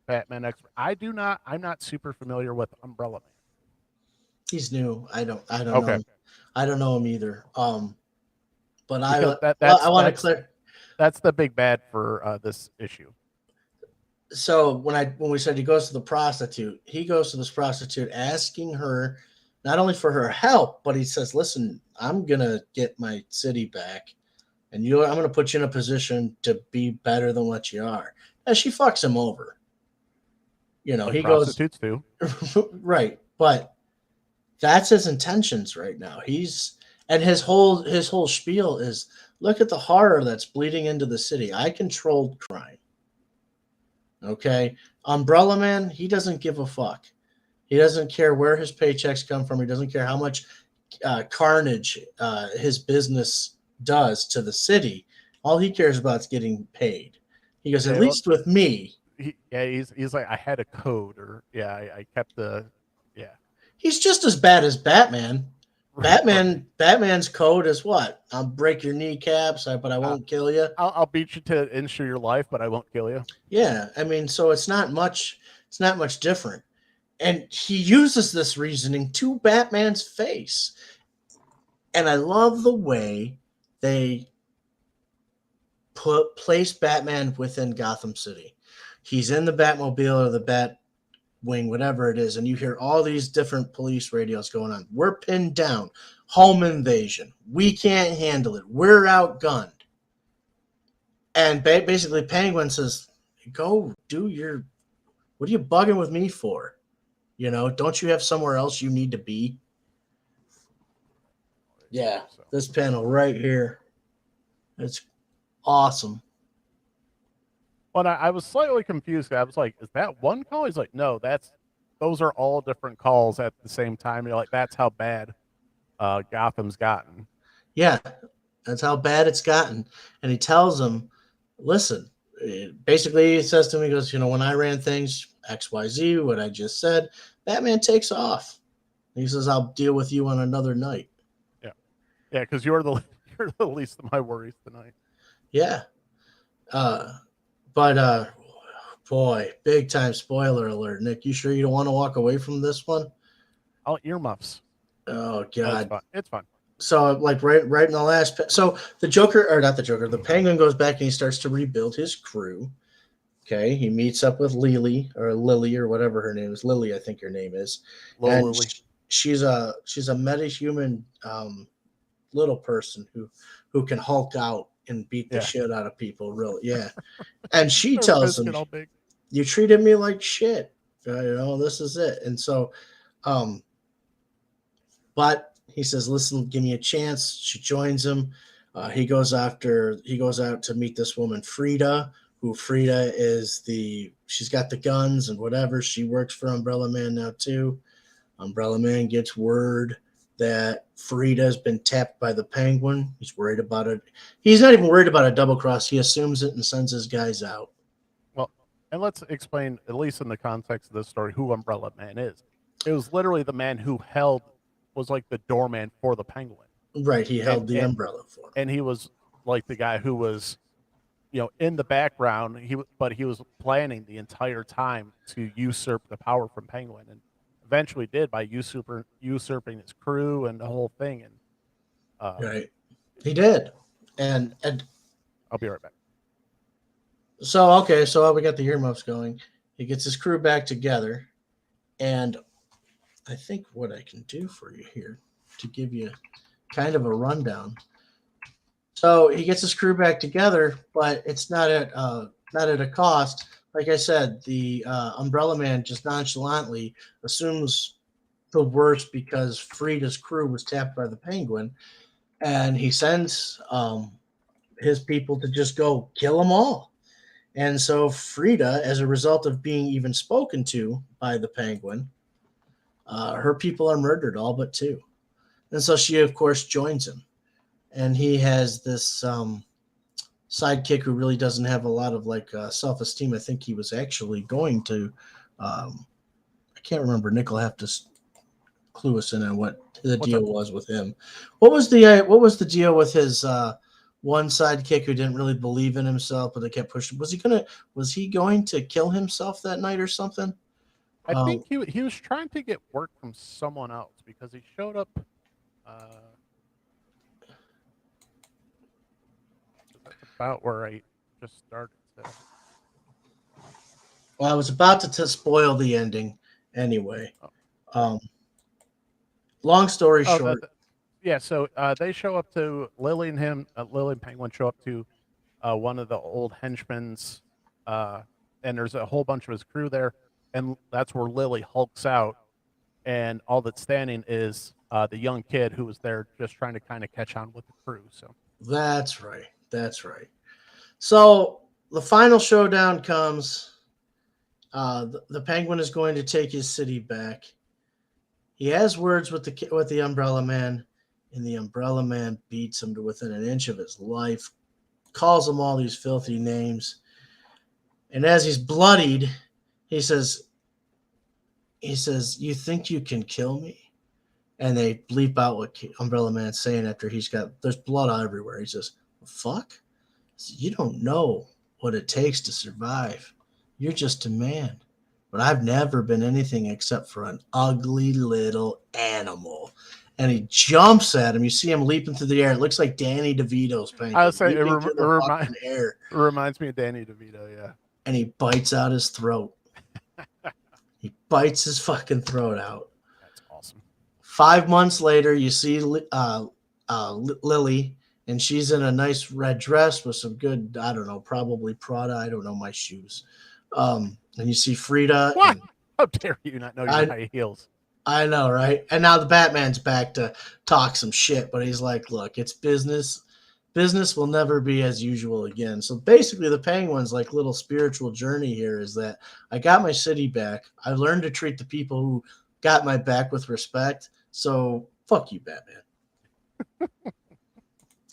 [SPEAKER 1] Batman expert. I'm not super familiar with Umbrella Man.
[SPEAKER 2] He's new. I don't
[SPEAKER 1] okay.
[SPEAKER 2] know. I don't know him either. But
[SPEAKER 1] because
[SPEAKER 2] I want to clear.
[SPEAKER 1] That's the big bad for this issue.
[SPEAKER 2] So when we said he goes to the prostitute, he goes to this prostitute asking her not only for her help, but he says, "Listen, I'm gonna get my city back, and I'm gonna put you in a position to be better than what you are." And she fucks him over. He
[SPEAKER 1] prostitutes do.
[SPEAKER 2] Right, but that's his intentions right now. His whole spiel is, look at the horror that's bleeding into the city. I controlled crime. Okay, Umbrella Man, he doesn't give a fuck. He doesn't care where his paychecks come from. He doesn't care how much carnage his business does to the city. All he cares about is getting paid. He goes, at least with me.
[SPEAKER 1] He's like, I had a code, or I kept the.
[SPEAKER 2] He's just as bad as Batman. Batman's code is what? I'll break your kneecaps, but I won't kill you.
[SPEAKER 1] I'll beat you to ensure your life, but I won't kill you.
[SPEAKER 2] Yeah, I mean, so it's not much. It's not much different. And he uses this reasoning to Batman's face. And I love the way they place Batman within Gotham City. He's in the Batmobile or the Batwing, whatever it is, and you hear all these different police radios going on. We're pinned down. Home invasion. We can't handle it. We're outgunned. And basically, Penguin says, "Go do your. What are you bugging with me for? You know, don't you have somewhere else you need to be?" Yeah,
[SPEAKER 1] So,
[SPEAKER 2] this panel right here, it's awesome.
[SPEAKER 1] well, I was slightly confused. I was like, "Is that one call?" He's like, "No, those are all different calls at the same time." You're like, "That's how bad Gotham's gotten."
[SPEAKER 2] Yeah, that's how bad it's gotten. And he tells him, "Listen." Basically, he says to him, he goes, "You know, when I ran things X, Y, Z, what I just said, Batman takes off." He says, "I'll deal with you on another night."
[SPEAKER 1] Yeah, yeah, because you're the you're the least of my worries tonight.
[SPEAKER 2] Yeah. But boy, big time spoiler alert, Nick. You sure you don't want to walk away from this one?
[SPEAKER 1] I'll earmuffs.
[SPEAKER 2] Oh
[SPEAKER 1] It's
[SPEAKER 2] God.
[SPEAKER 1] fun. It's fun.
[SPEAKER 2] So like right in the last so the Joker, or not the Joker, the Penguin goes back and he starts to rebuild his crew. Okay, he meets up with Lily or whatever her name is. Lily, I think her name is.
[SPEAKER 1] Little
[SPEAKER 2] And
[SPEAKER 1] Lily.
[SPEAKER 2] she's a metahuman little person who can Hulk out and beat the
[SPEAKER 1] Yeah.
[SPEAKER 2] shit out of people, really. Yeah. And she
[SPEAKER 1] Her
[SPEAKER 2] tells
[SPEAKER 1] fists
[SPEAKER 2] him,
[SPEAKER 1] get all big.
[SPEAKER 2] "You treated me like shit. You know, this is it." And so um but he says, "Listen, give me a chance." She joins him. He goes out to meet this woman, Frida, who Frida is she's got the guns and whatever. She works for Umbrella Man now too. Umbrella Man gets word that Frida's been tapped by the Penguin. He's worried about it. He's not even worried about a double cross. He assumes it and sends his guys out.
[SPEAKER 1] Well, and let's explain, at least in the context of this story, who Umbrella Man is. It was literally the man who was like the doorman for the Penguin,
[SPEAKER 2] Right, he
[SPEAKER 1] and
[SPEAKER 2] held the umbrella for him.
[SPEAKER 1] and he was like the guy who was, in the background. But he was planning the entire time to usurp the power from Penguin, and eventually did by usurping his crew and the whole thing. And
[SPEAKER 2] Right, he did, and
[SPEAKER 1] I'll be right back.
[SPEAKER 2] so okay, so we got the earmuffs going. He gets his crew back together, and I think what I can do for you here to give you kind of a rundown. So he gets his crew back together, but it's not at a cost. Like I said, the Umbrella Man just nonchalantly assumes the worst because Frida's crew was tapped by the Penguin, and he sends his people to just go kill them all. And so Frida, as a result of being even spoken to by the Penguin, her people are murdered, all but two. And so she, of course, joins him. And he has this sidekick who really doesn't have a lot of self-esteem. I think he was actually going to. I can't remember. Nick will have to clue us in on what the
[SPEAKER 1] What's
[SPEAKER 2] deal
[SPEAKER 1] up?
[SPEAKER 2] was with him. What was the deal with his one sidekick who didn't really believe in himself, but they kept pushing? Was he going to kill himself that night or something?
[SPEAKER 1] I think he was trying to get work from someone else because he showed up. That's about where I just started. So.
[SPEAKER 2] Well, I was about to spoil the ending anyway.
[SPEAKER 1] Oh.
[SPEAKER 2] Long story
[SPEAKER 1] Oh,
[SPEAKER 2] short,
[SPEAKER 1] yeah. So they show up to Lily and him. Lily and Penguin show up to one of the old henchmen's, and there's a whole bunch of his crew there, and that's where Lily hulks out, and all that's standing is the young kid who was there just trying to kind of catch on with the crew. So
[SPEAKER 2] that's right. That's right. So the final showdown comes. The Penguin is going to take his city back. He has words with the Umbrella Man, and the Umbrella Man beats him to within an inch of his life, calls him all these filthy names, and as he's bloodied, he says, "You think you can kill me?" And they bleep out what Umbrella Man's saying after there's blood everywhere. He says, "Fuck? You don't know what it takes to survive. You're just a man. But I've never been anything except for an ugly little animal." And he jumps at him. You see him leaping through the air. It looks like Danny DeVito's Penguin.
[SPEAKER 1] I would say
[SPEAKER 2] leaping through the fucking air.
[SPEAKER 1] It reminds me of Danny DeVito. Yeah.
[SPEAKER 2] And he bites out his throat. He bites his fucking throat out.
[SPEAKER 1] That's awesome.
[SPEAKER 2] 5 months later, you see Lily and she's in a nice red dress with some good, I don't know, probably Prada. I don't know my shoes. And you see Frida,
[SPEAKER 1] What?
[SPEAKER 2] and
[SPEAKER 1] How dare you not know your
[SPEAKER 2] I
[SPEAKER 1] high heels?
[SPEAKER 2] I know, right? And now the Batman's back to talk some shit, but he's like, look, it's business. Business will never be as usual again. So basically, the Penguin's like little spiritual journey here is that I got my city back. I learned to treat the people who got my back with respect. So fuck you, Batman.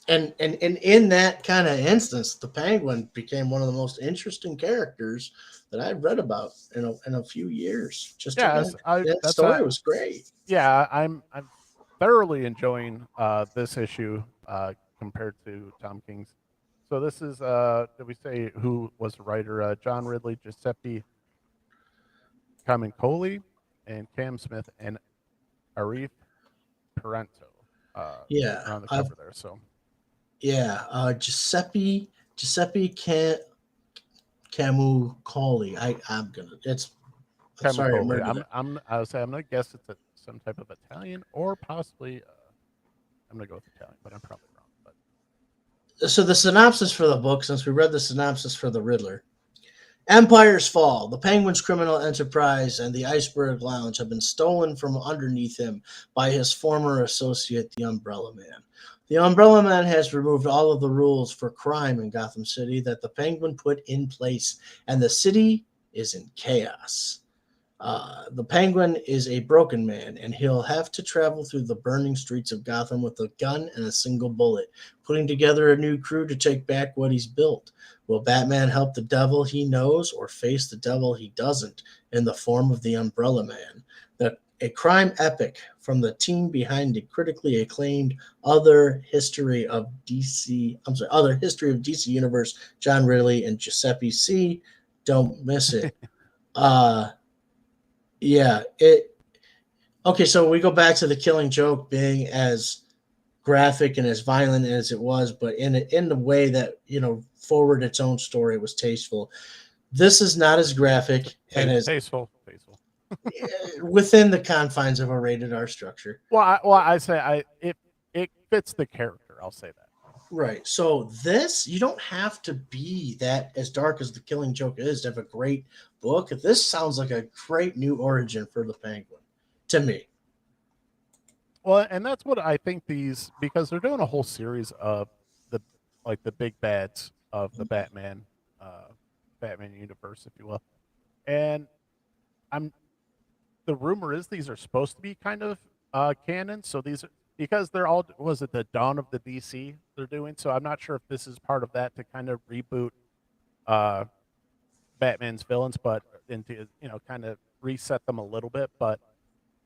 [SPEAKER 2] And in that kind of instance, the Penguin became one of the most interesting characters that I've read about in a few years. Just
[SPEAKER 1] Yes,
[SPEAKER 2] that
[SPEAKER 1] that's
[SPEAKER 2] story was great.
[SPEAKER 1] yeah, I'm thoroughly enjoying this issue compared to Tom King's. So this is did we say who was the writer? John Ridley, Giuseppe Camuncoli, and Cam Smith and Arif Parento
[SPEAKER 2] Yeah,
[SPEAKER 1] on the
[SPEAKER 2] I've
[SPEAKER 1] cover there. So
[SPEAKER 2] yeah, Giuseppe Camuncoli. I'm gonna. I'm sorry, I
[SPEAKER 1] Camuncoli.
[SPEAKER 2] murdered it.
[SPEAKER 1] I would say I'm gonna guess it's some type of Italian or possibly I'm gonna go with Italian, but I'm probably wrong. But
[SPEAKER 2] So the synopsis for the book, since we read the synopsis for the Riddler, Empires fall. The Penguin's criminal enterprise and the Iceberg Lounge have been stolen from underneath him by his former associate, the Umbrella Man. The Umbrella Man has removed all of the rules for crime in Gotham City that the Penguin put in place, and the city is in chaos. The Penguin is a broken man, and he'll have to travel through the burning streets of Gotham with a gun and a single bullet, putting together a new crew to take back what he's built. Will Batman help the devil he knows or face the devil he doesn't in the form of the Umbrella Man? A crime epic from the team behind the critically acclaimed Other History of DC Universe, John Ridley and Giuseppe C. Don't miss it. Yeah, it okay, so we go back to the Killing Joke being as graphic and as violent as it was, but in the way that, forward its own story was tasteful. This is not as graphic and as
[SPEAKER 1] tasteful.
[SPEAKER 2] within the confines of a rated R structure.
[SPEAKER 1] I say it fits the character. I'll say that.
[SPEAKER 2] Right. So this, you don't have to be that as dark as the Killing Joke is to have a great book. This sounds like a great new origin for the Penguin to me.
[SPEAKER 1] Well, and that's what I think because they're doing a whole series of the big bads of the Batman universe, if you will. And I'm the rumor is these are supposed to be kind of canon. So these are because they're all was it the dawn of the DC they're doing. So I'm not sure if this is part of that to kind of reboot uh, Batman's villains, but into kind of reset them a little bit. But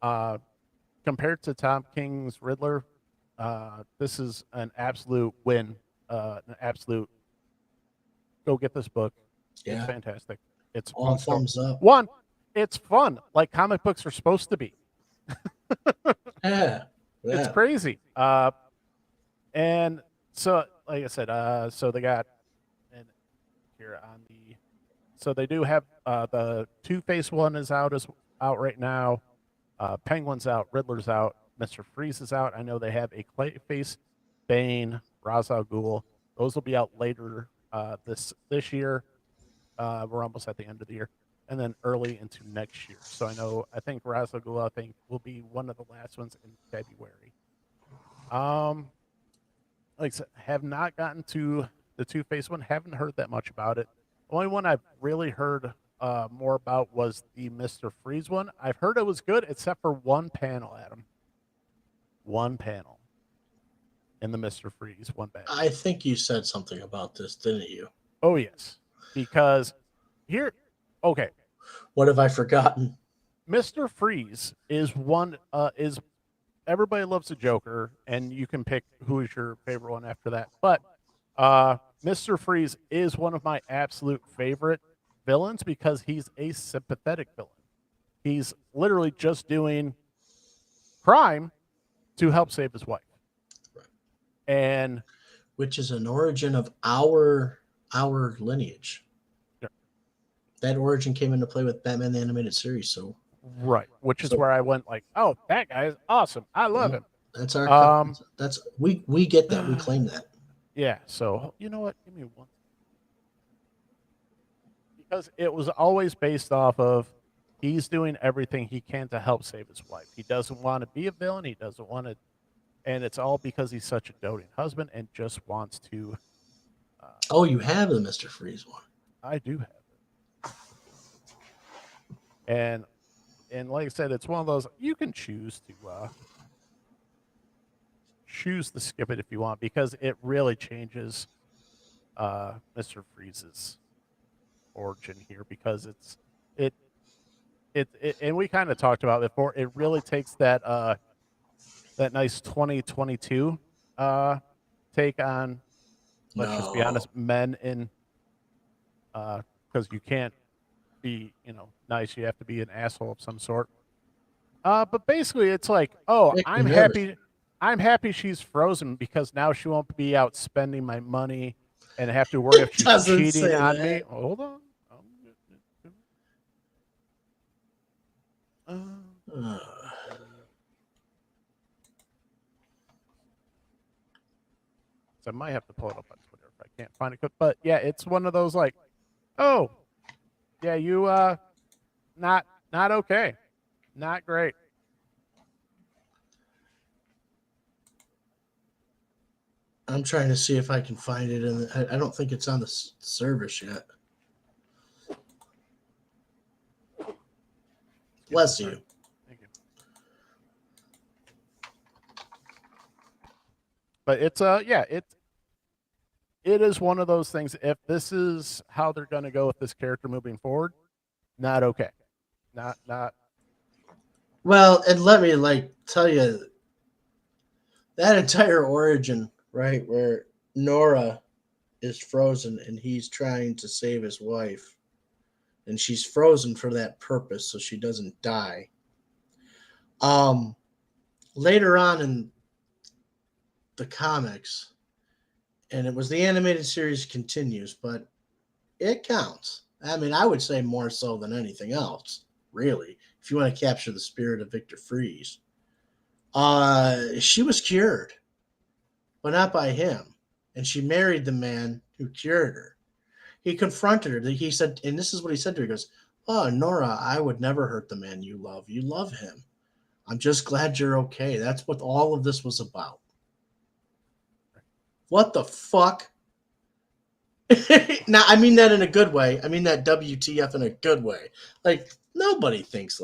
[SPEAKER 1] uh, compared to Tom King's Riddler, this is an absolute win. An absolute go get this book.
[SPEAKER 2] Yeah.
[SPEAKER 1] It's fantastic. It's
[SPEAKER 2] All
[SPEAKER 1] fun
[SPEAKER 2] thumbs up.
[SPEAKER 1] One, it's fun, like comic books are supposed to be.
[SPEAKER 2] Yeah.
[SPEAKER 1] It's crazy. And so, like I said, so they got and here on the, so they do have the Two-Face one is out right now. Penguin's out, Riddler's out, Mr. Freeze is out. I know they have a Clayface, Bane, Ra's al Ghul. Those will be out later this year. We're almost at the end of the year, and then early into next year. So I think Ra's al Ghul will be one of the last ones in February. Like I said, have not gotten to the Two-Face one. Haven't heard that much about it. The only one I've really heard more about was the Mr. Freeze one. I've heard it was good, except for one panel, Adam. One panel in the Mr. Freeze, one panel.
[SPEAKER 2] I think you said something about this, didn't you?
[SPEAKER 1] Oh, yes. Because here, okay.
[SPEAKER 2] What have I forgotten?
[SPEAKER 1] Mr. Freeze is everybody loves the Joker, and you can pick who is your favorite one after that. But Mr. Freeze is one of my absolute favorite villains because he's a sympathetic villain. He's literally just doing crime to help save his wife.
[SPEAKER 2] Right.
[SPEAKER 1] And
[SPEAKER 2] which is an origin of our lineage.
[SPEAKER 1] Yeah.
[SPEAKER 2] That origin came into play with Batman the Animated Series, so
[SPEAKER 1] right, which is where I went like, oh, that guy is awesome. I love him.
[SPEAKER 2] That's our we get that, we claim that.
[SPEAKER 1] Yeah. So you know what? Give me one. Because it was always based off of he's doing everything he can to help save his wife. He doesn't want to be a villain. He doesn't want to, and it's all because he's such a doting husband and just wants to. Uh,
[SPEAKER 2] Oh, you have the Mr. Freeze one.
[SPEAKER 1] I do have it, and like I said, it's one of those you can choose to skip it if you want because it really changes Mr. Freeze's origin here because it and we kind of talked about it before. It really takes that nice 2022 take on, let's just be
[SPEAKER 2] No.
[SPEAKER 1] honest, men in because you can't be nice. You have to be an asshole of some sort. But basically, it's like, oh,
[SPEAKER 2] Make me
[SPEAKER 1] I'm
[SPEAKER 2] nervous.
[SPEAKER 1] happy. I'm happy she's frozen because now she won't be out spending my money and have to worry if she's
[SPEAKER 2] Doesn't
[SPEAKER 1] cheating
[SPEAKER 2] say
[SPEAKER 1] on
[SPEAKER 2] that.
[SPEAKER 1] me. Hold on. Uh,
[SPEAKER 2] Ugh.
[SPEAKER 1] So I might have to pull it up on Twitter if I can't find it. But yeah, it's one of those like, oh, yeah, you not okay, not great.
[SPEAKER 2] I'm trying to see if I can find it, and I don't think it's on the service yet. Bless you.
[SPEAKER 1] Thank you. But it's yeah, it is one of those things. If this is how they're going to go with this character moving forward, not okay, not.
[SPEAKER 2] Well, and let me tell you that entire origin, right, where Nora is frozen and he's trying to save his wife, and she's frozen for that purpose so she doesn't die. Later on in the comics, and it was the animated series continues, but it counts. I mean, I would say more so than anything else, really, if you want to capture the spirit of Victor Freeze. She was cured, but not by him. And she married the man who cured her. He confronted her. He said, and this is what he said to her. He goes, "Oh, Nora, I would never hurt the man you love. You love him. I'm just glad you're okay." That's what all of this was about. What the fuck? Now, I mean that in a good way. I mean that WTF in a good way. Like, nobody thinks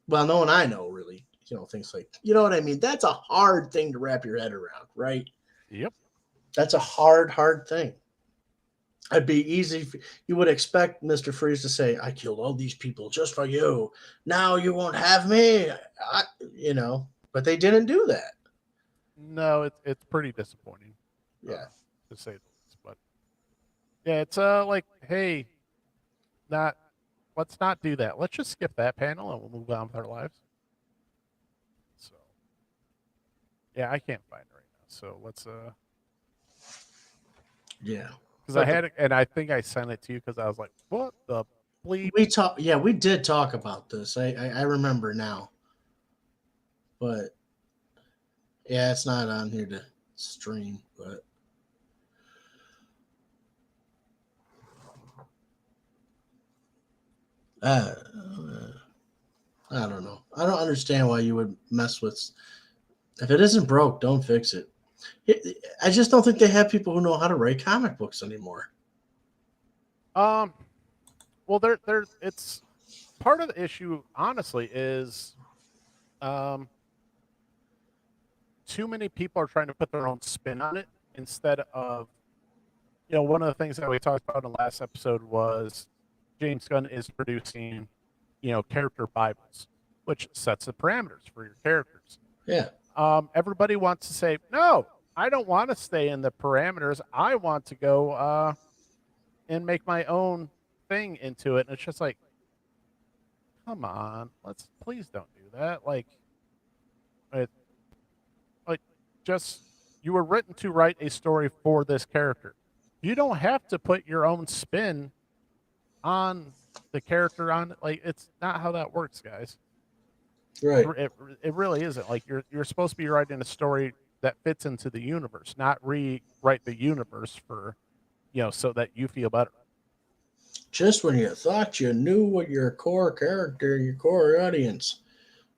[SPEAKER 2] well, no one I know really, thinks you know what I mean? That's a hard thing to wrap your head around, right?
[SPEAKER 1] Yep.
[SPEAKER 2] That's a hard thing. It'd be easy. You would expect Mr. Freeze to say, "I killed all these people just for you. Now you won't have me." But they didn't do that.
[SPEAKER 1] No, it's pretty disappointing.
[SPEAKER 2] Yeah.
[SPEAKER 1] To say the least. But yeah, it's like, hey, not let's not do that. Let's just skip that panel and we'll move on with our lives. So yeah, I can't find it right now. So let's
[SPEAKER 2] Yeah.
[SPEAKER 1] because I had it and I think I sent it to you because I was like, what the bleep?
[SPEAKER 2] We did talk about this. I remember now. But yeah, it's not on here to stream, but I don't know. I don't understand why you would mess with. If it isn't broke, don't fix it. I just don't think they have people who know how to write comic books anymore.
[SPEAKER 1] Well, there it's part of the issue. Honestly, is too many people are trying to put their own spin on it instead of one of the things that we talked about in the last episode was James Gunn is producing character bibles, which sets the parameters for your characters.
[SPEAKER 2] Yeah.
[SPEAKER 1] Everybody wants to say, no, I don't want to stay in the parameters. I want to go and make my own thing into it. And it's just like, come on, please don't do that. Like just you were written to write a story for this character. You don't have to put your own spin on the character on like it's not how that works, guys.
[SPEAKER 2] Right.
[SPEAKER 1] It really isn't. Like you're supposed to be writing a story that fits into the universe, not rewrite the universe for, so that you feel better.
[SPEAKER 2] Just when you thought you knew what your core character, your core audience,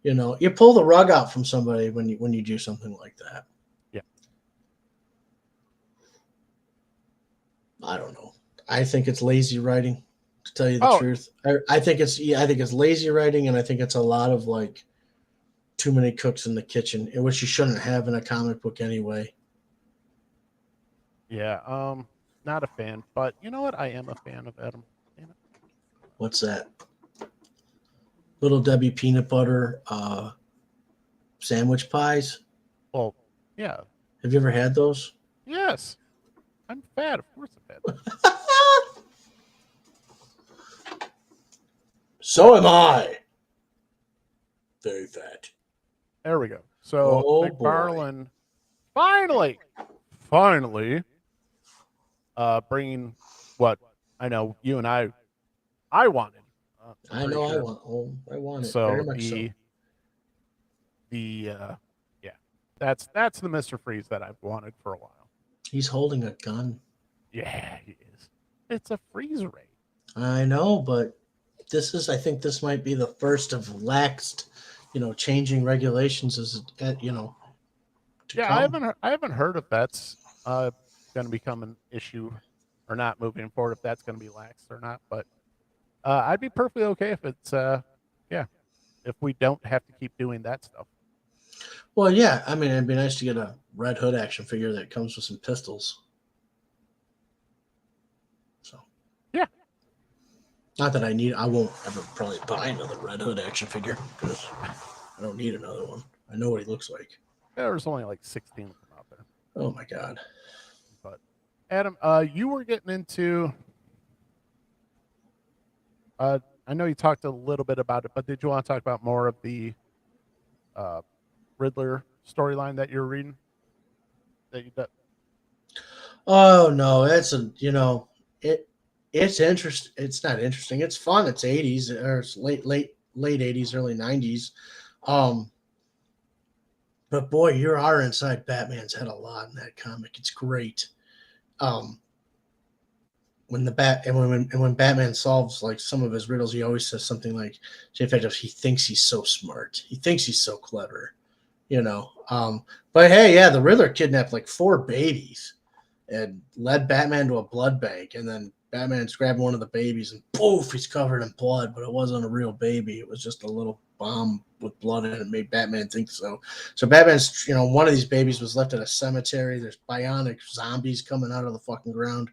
[SPEAKER 2] you pull the rug out from somebody when you do something like that.
[SPEAKER 1] Yeah.
[SPEAKER 2] I don't know. I think it's lazy writing, to tell you the
[SPEAKER 1] Oh.
[SPEAKER 2] truth. I think it's lazy writing, and I think it's a lot of like too many cooks in the kitchen, which you shouldn't have in a comic book anyway.
[SPEAKER 1] Yeah, not a fan, but you know what? I am a fan of Adam. Damn it.
[SPEAKER 2] What's that? Little Debbie peanut butter sandwich pies.
[SPEAKER 1] Well, yeah,
[SPEAKER 2] Have you ever had those?
[SPEAKER 1] yes, I'm fat. Of course, I'm fat.
[SPEAKER 2] So am I. Very fat.
[SPEAKER 1] There we go. So
[SPEAKER 2] Oh,
[SPEAKER 1] McFarlane finally, bringing what I know you and I wanted.
[SPEAKER 2] I know I want. Oh, I want it very
[SPEAKER 1] So
[SPEAKER 2] much.
[SPEAKER 1] yeah, that's the Mr. Freeze that I've wanted for a while.
[SPEAKER 2] He's holding a gun.
[SPEAKER 1] Yeah, he is. It's a freeze ray.
[SPEAKER 2] I know, but I think this might be the first of laxed, changing regulations to
[SPEAKER 1] Yeah,
[SPEAKER 2] come.
[SPEAKER 1] I haven't heard if that's going to become an issue or not moving forward. If that's going to be lax or not, but I'd be perfectly okay if it's yeah, if we don't have to keep doing that stuff.
[SPEAKER 2] Well, yeah. I mean, it'd be nice to get a Red Hood action figure that comes with some pistols. So,
[SPEAKER 1] yeah.
[SPEAKER 2] Not that I won't ever probably buy another Red Hood action figure because I don't need another one. I know what he looks like.
[SPEAKER 1] There's only like 16 of them out there.
[SPEAKER 2] Oh my god.
[SPEAKER 1] But Adam, you were getting into I know you talked a little bit about it, but did you want to talk about more of the Riddler storyline that you're reading? That you did?
[SPEAKER 2] Oh no, it's interest. It's not interesting. It's fun. It's 80s or it's late 80s, early 90s. But boy, you are inside Batman's head a lot in that comic. It's great. When Batman solves like some of his riddles, he always says something like, to the effect of, he thinks he's so smart. He thinks he's so clever. But hey, yeah, the Riddler kidnapped like 4 babies and led Batman to a blood bank, and then Batman's grabbing one of the babies and poof, he's covered in blood, but it wasn't a real baby. It was just a little bomb with blood in it. It made Batman think so. So Batman's, one of these babies was left at a cemetery. There's bionic zombies coming out of the fucking ground.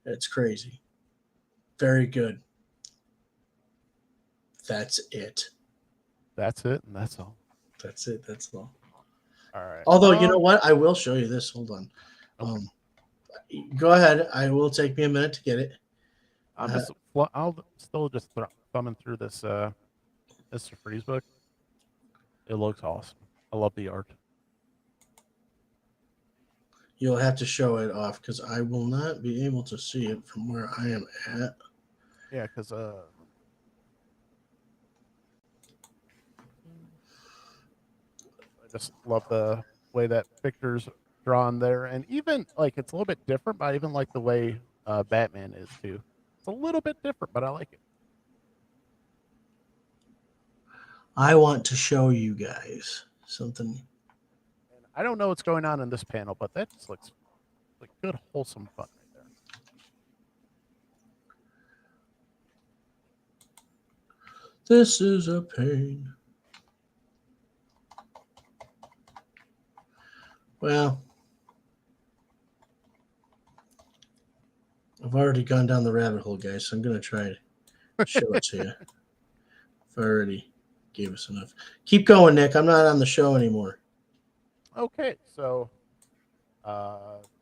[SPEAKER 2] It's crazy. Very good. That's it.
[SPEAKER 1] That's it, and that's all.
[SPEAKER 2] That's it. That's all.
[SPEAKER 1] All right.
[SPEAKER 2] Although, you know what? I will show you this. Hold on.
[SPEAKER 1] Okay.
[SPEAKER 2] Go ahead. I will take me a minute to get it.
[SPEAKER 1] I'll still just thumbing through this Mr. Freeze book. It looks awesome. I love the art.
[SPEAKER 2] You'll have to show it off because I will not be able to see it from where I am at.
[SPEAKER 1] Yeah, because I just love the way that Victor's drawn there, and even like it's a little bit different, but I even like the way Batman is too. It's a little bit different, but I like it.
[SPEAKER 2] I want to show you guys something.
[SPEAKER 1] And I don't know what's going on in this panel, but that just looks like good, wholesome fun right there.
[SPEAKER 2] This is a pain. Well, I've already gone down the rabbit hole, guys, so I'm going to try to show it to you. I've already gave us enough. Keep going, Nick. I'm not on the show anymore.
[SPEAKER 1] Okay, so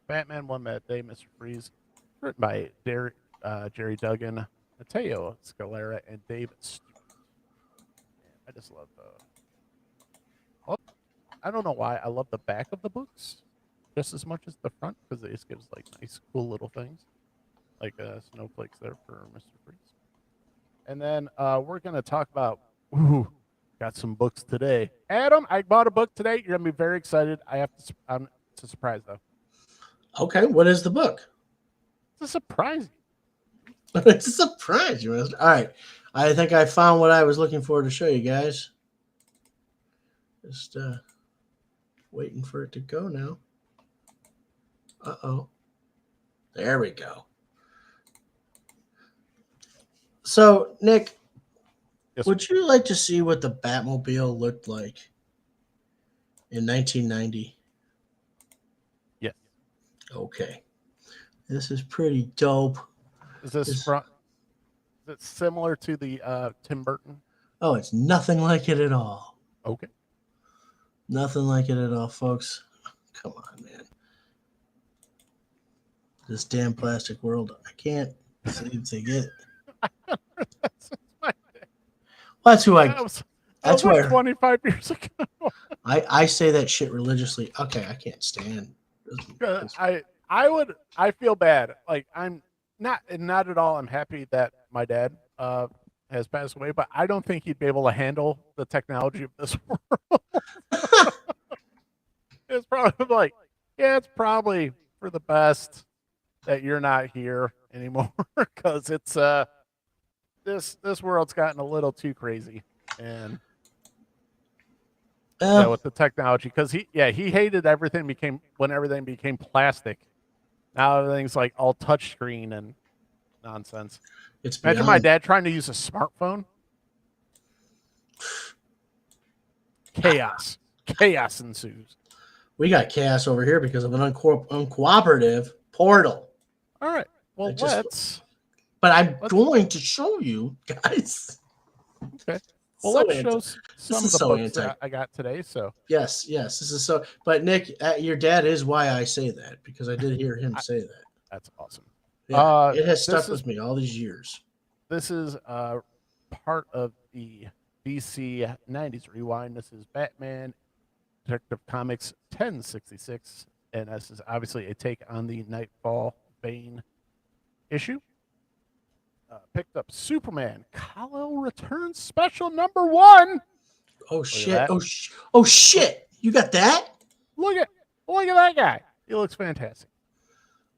[SPEAKER 1] Batman won that day, Mr. Freeze, written by Jerry Duggan, Mateo Scalera, and David Stewart. I just love I don't know why I love the back of the books just as much as the front, because it just gives like nice, cool little things, like snowflakes there for Mr. Freeze. And then we're gonna talk about Got some books today. Adam, I bought a book today. You're gonna be very excited. It's a surprise though.
[SPEAKER 2] Okay, what is the book?
[SPEAKER 1] It's a surprise.
[SPEAKER 2] It's a surprise, you must. All right, I think I found what I was looking for to show you guys. Just waiting for it to go now. Uh-oh. There we go. So, Nick,
[SPEAKER 1] Yes,
[SPEAKER 2] would you like to see what the Batmobile looked like in 1990?
[SPEAKER 1] yes.
[SPEAKER 2] Okay. This is pretty dope.
[SPEAKER 1] Is this from? Is it similar to the Tim Burton?
[SPEAKER 2] Oh, it's nothing like it at all.
[SPEAKER 1] Okay.
[SPEAKER 2] Nothing like it at all, folks. Come on, man. This damn plastic world. I can't seem to get it. That's who I.
[SPEAKER 1] That was
[SPEAKER 2] That's
[SPEAKER 1] like
[SPEAKER 2] where
[SPEAKER 1] 25 years ago.
[SPEAKER 2] I say that shit religiously. Okay, I can't stand.
[SPEAKER 1] I feel bad. Like I'm not at all. I'm happy that my dad has passed away, but I don't think he'd be able to handle the technology of this world. It's probably like, yeah, it's probably for the best that you're not here anymore because it's this world's gotten a little too crazy and yeah, with the technology because he hated everything when everything became plastic. Now everything's like all touchscreen and nonsense. Imagine my dad trying to use a smartphone. Chaos ensues.
[SPEAKER 2] We got chaos over here because of an uncooperative portal.
[SPEAKER 1] All right. Well, let's.
[SPEAKER 2] But I'm going to show you guys.
[SPEAKER 1] Okay. Well, let's show some of the books that I got today. So
[SPEAKER 2] yes, this is so. But Nick, your dad is why I say that because I did hear him say that.
[SPEAKER 1] That's awesome.
[SPEAKER 2] Yeah, it has stuck with me all these years.
[SPEAKER 1] This is part of the DC 90s rewind. This is Batman Detective Comics 1066, and this is obviously a take on the Nightfall Bane issue. Picked up Superman Kal-El Returns Special #1.
[SPEAKER 2] Oh shit! Oh shit! You got that?
[SPEAKER 1] Look at that guy. He looks fantastic.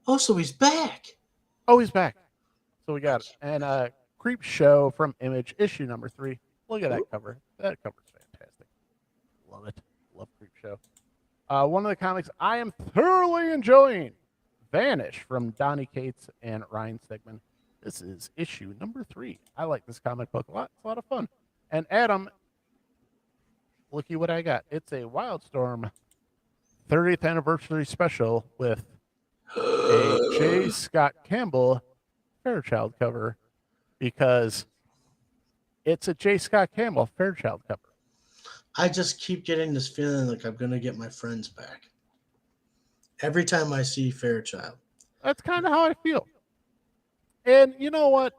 [SPEAKER 2] Oh, so he's back.
[SPEAKER 1] Oh, he's back. So we got it. And Creep Show from Image issue #3. Look at that cover. That cover's fantastic. Love it. Love Creep Show. One of the comics I am thoroughly enjoying, Vanish from Donny Cates and Ryan Stegman. This is issue #3. I like this comic book a lot. It's a lot of fun. And Adam, looky what I got. It's a Wildstorm 30th anniversary special with a J. Scott Campbell Fairchild cover because it's a J. Scott Campbell Fairchild cover.
[SPEAKER 2] I just keep getting this feeling like I'm going to get my friends back. Every time I see Fairchild.
[SPEAKER 1] That's kind of how I feel. And you know what?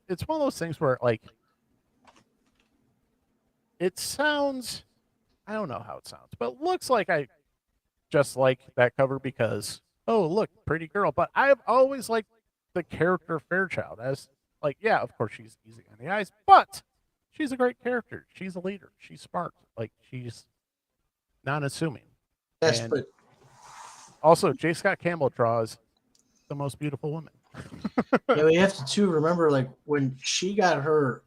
[SPEAKER 1] It's one of those things where like it sounds, I don't know how it sounds, but it looks like I just like that cover because, oh, look, pretty girl. But I've always liked the character Fairchild as like, yeah, of course she's easy on the eyes, but she's a great character. She's a leader. She's smart. Like she's not assuming.
[SPEAKER 2] Yes,
[SPEAKER 1] and
[SPEAKER 2] but
[SPEAKER 1] also J. Scott Campbell draws the most beautiful women.
[SPEAKER 2] yeah, we have to too remember like when she got her,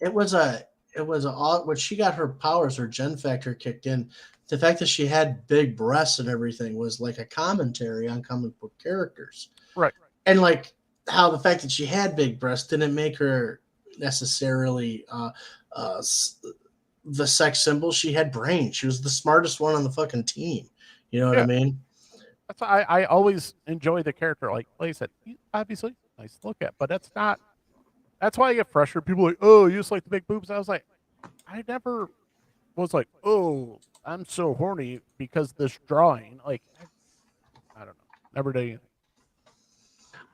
[SPEAKER 2] when she got her powers, her gen factor kicked in. The fact that she had big breasts and everything was like a commentary on comic book characters,
[SPEAKER 1] right?
[SPEAKER 2] And like how the fact that she had big breasts didn't make her necessarily the sex symbol. She had brains. She was the smartest one on the fucking team. You know what I mean?
[SPEAKER 1] That's why I always enjoy the character. Like I said, obviously nice to look at, but that's why I get frustrated. People are like, oh, you just like the big boobs. I was like, I never was like, oh, I'm so horny because this drawing. Like, I don't know. Never did anything.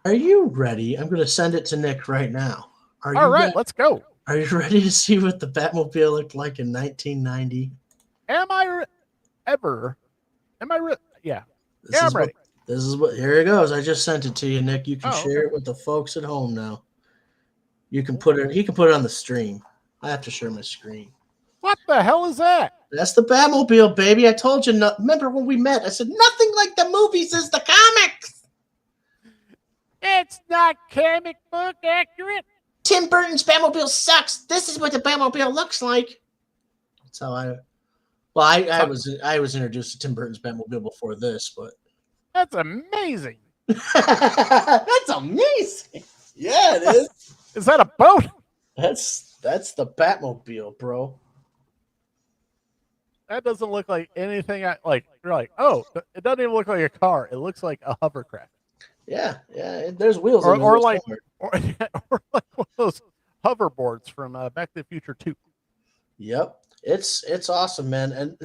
[SPEAKER 2] Are you ready? I'm going to send it to Nick right now.
[SPEAKER 1] All right, let's go.
[SPEAKER 2] Are you ready to see what the Batmobile looked like in 1990?
[SPEAKER 1] Yeah.
[SPEAKER 2] I'm
[SPEAKER 1] ready.
[SPEAKER 2] This is what. Here it goes. I just sent it to you, Nick. You can share it with the folks at home now. You can put it. He can put it on the stream. I have to share my screen.
[SPEAKER 1] What the hell is that?
[SPEAKER 2] That's the Batmobile, baby. I told you. Remember when we met? I said nothing like the movies is the comics.
[SPEAKER 1] It's not comic book accurate.
[SPEAKER 2] Tim Burton's Batmobile sucks. This is what the Batmobile looks like. That's how I. Well, I was introduced to Tim Burton's Batmobile before this, but
[SPEAKER 1] That's amazing.
[SPEAKER 2] that's amazing. Yeah, it is.
[SPEAKER 1] Is that a boat?
[SPEAKER 2] That's the Batmobile, bro.
[SPEAKER 1] That doesn't look like anything. You're like, oh, it doesn't even look like a car. It looks like a hovercraft.
[SPEAKER 2] Yeah. There's wheels.
[SPEAKER 1] Or,
[SPEAKER 2] in
[SPEAKER 1] or
[SPEAKER 2] there
[SPEAKER 1] like,
[SPEAKER 2] somewhere.
[SPEAKER 1] or like one of those hoverboards from Back to the Future 2.
[SPEAKER 2] Yep. It's awesome, man. And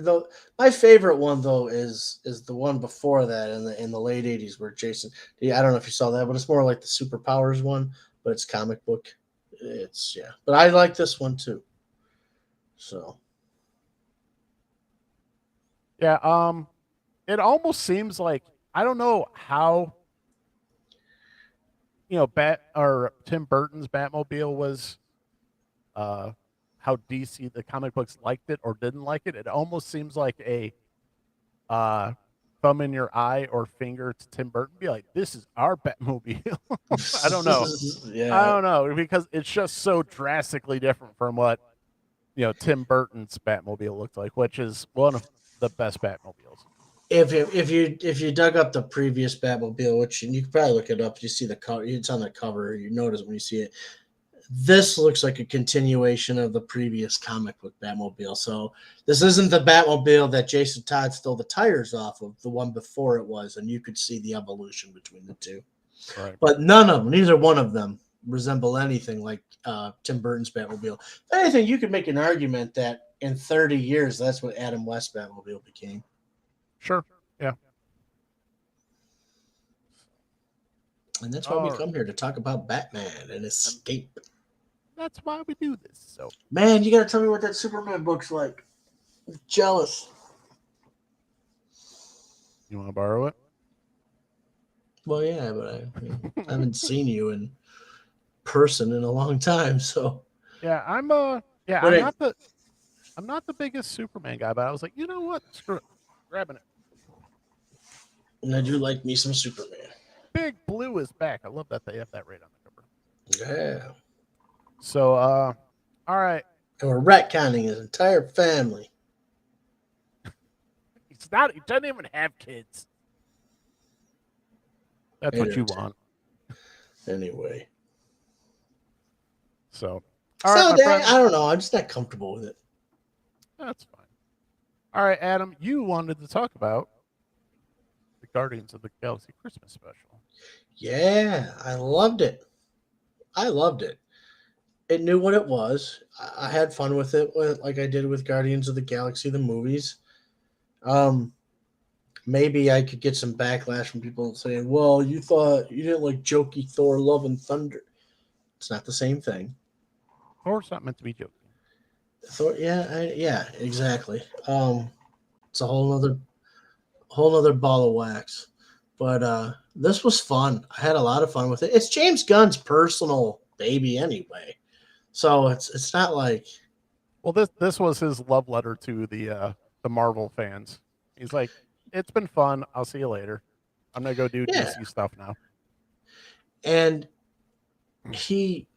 [SPEAKER 2] my favorite one though is the one before that in the late 80s where Jason. Yeah, I don't know if you saw that, but it's more like the superpowers one, but it's comic book. It's but I like this one too. So
[SPEAKER 1] Yeah. It almost seems like I don't know how Tim Burton's Batmobile was how DC the comic books liked it or didn't like it. It almost seems like a thumb in your eye or finger to Tim Burton. Be like, this is our Batmobile. I don't know. I don't know because it's just so drastically different from what Tim Burton's Batmobile looked like, which is one of the best Batmobiles.
[SPEAKER 2] If you dug up the previous Batmobile, which you can probably look it up, you see the cover. It's on the cover. You notice when you see it. This looks like a continuation of the previous comic book Batmobile. So this isn't the Batmobile that Jason Todd stole the tires off of, the one before it was, and you could see the evolution between the two.
[SPEAKER 1] Right.
[SPEAKER 2] But neither one of them resemble anything like Tim Burton's Batmobile. If anything, you could make an argument that in 30 years, that's what Adam West's Batmobile became.
[SPEAKER 1] Sure. Yeah.
[SPEAKER 2] And that's why we come here to talk about Batman and escape.
[SPEAKER 1] That's why we do this. So,
[SPEAKER 2] man, you got to tell me what that Superman book's like. I'm jealous.
[SPEAKER 1] You want to borrow it?
[SPEAKER 2] Well, yeah, but I haven't seen you in person in a long time, so.
[SPEAKER 1] Yeah, I'm not the biggest Superman guy, but I was like, you know what? Screw it. Grabbing it.
[SPEAKER 2] And I do like me some Superman.
[SPEAKER 1] Big Blue is back. I love that they have that right on the cover.
[SPEAKER 2] Yeah.
[SPEAKER 1] So, all right.
[SPEAKER 2] And we're retconning his entire family.
[SPEAKER 1] He doesn't even have kids. That's what you want.
[SPEAKER 2] Anyway.
[SPEAKER 1] So,
[SPEAKER 2] all right, I don't know. I'm just not comfortable with it.
[SPEAKER 1] That's fine. All right, Adam, you wanted to talk about the Guardians of the Galaxy Christmas special.
[SPEAKER 2] Yeah, I loved it. It knew what it was. I had fun with it, like I did with Guardians of the Galaxy, the movies. Maybe I could get some backlash from people saying, well, you thought you didn't like jokey Thor, Love and Thunder. It's not the same thing.
[SPEAKER 1] Thor's not meant to be joking.
[SPEAKER 2] Thor, yeah, exactly. It's a whole other ball of wax. But this was fun. I had a lot of fun with it. It's James Gunn's personal baby anyway. So it's not like,
[SPEAKER 1] well, this was his love letter to the Marvel fans. He's like, it's been fun. I'll see you later. I'm gonna go do DC stuff now.
[SPEAKER 2] And it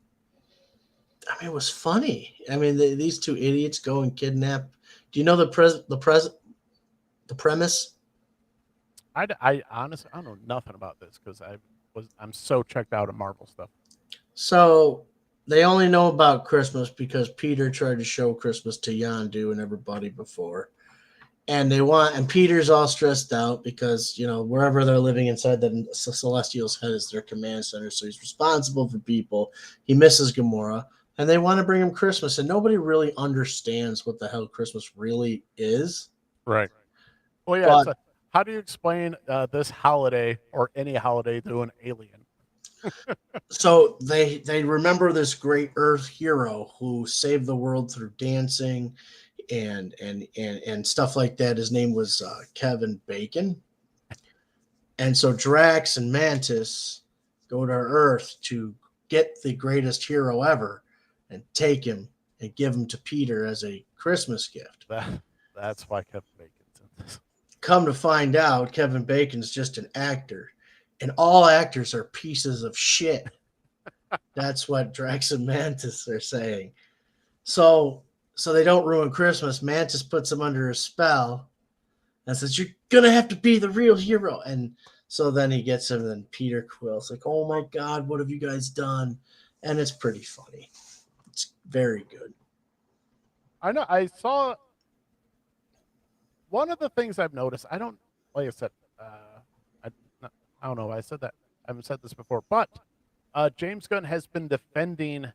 [SPEAKER 2] was funny. I mean, these two idiots go and kidnap. Do you know the premise?
[SPEAKER 1] I honestly I don't know nothing about this because I'm so checked out of Marvel stuff.
[SPEAKER 2] So they only know about Christmas because Peter tried to show Christmas to Yondu and everybody before. And Peter's all stressed out because, wherever they're living inside the Celestial's head is their command center. So he's responsible for people. He misses Gamora and they want to bring him Christmas. And nobody really understands what the hell Christmas really is.
[SPEAKER 1] Right. Well, yeah. How do you explain this holiday or any holiday to an alien?
[SPEAKER 2] So they remember this great Earth hero who saved the world through dancing and stuff like that. His name was Kevin Bacon. And so Drax and Mantis go to Earth to get the greatest hero ever and take him and give them to Peter as a Christmas gift.
[SPEAKER 1] That's why Kevin Bacon's in this.
[SPEAKER 2] Come to find out, Kevin Bacon's just an actor, and all actors are pieces of shit. That's what Drax and Mantis are saying. So they don't ruin Christmas. Mantis puts him under a spell and says, "You're gonna have to be the real hero." And so then he gets him, and then Peter Quill's like, "Oh my God, what have you guys done?" And it's pretty funny. It's very good.
[SPEAKER 1] I know. I saw one of the things I've noticed. I don't, like I said, I, I don't know why I said that. I haven't said this before, but James Gunn has been defending,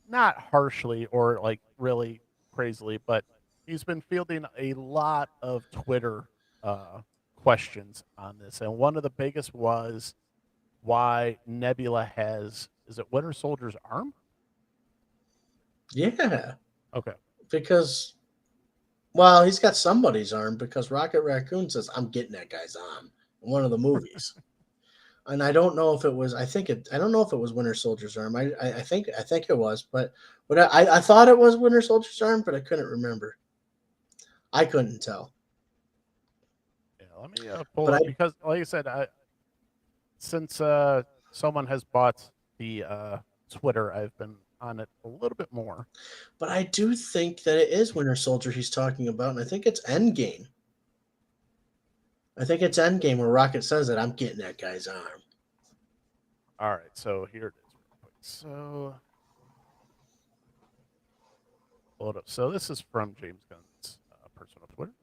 [SPEAKER 1] not harshly or like really crazily, but he's been fielding a lot of Twitter questions on this. And one of the biggest was why Nebula has, is it Winter Soldier's arm?
[SPEAKER 2] Yeah,
[SPEAKER 1] Okay.
[SPEAKER 2] because well, he's got somebody's arm because Rocket Raccoon says, "I'm getting that guy's arm" in one of the movies. And I don't know if it was. I don't know if it was Winter Soldier's arm. I think it was, but I thought it was Winter Soldier's arm, but I couldn't remember. I couldn't tell.
[SPEAKER 1] Yeah, let me pull
[SPEAKER 2] But
[SPEAKER 1] up because, like I said, since someone has bought the Twitter, I've been on it a little bit more.
[SPEAKER 2] But I do think that it is Winter Soldier he's talking about, and I think it's Endgame. I think it's Endgame where Rocket says that I'm getting that guy's arm.
[SPEAKER 1] All right, so here it is. Real quick. So, hold up. So this is from James Gunn's personal Twitter.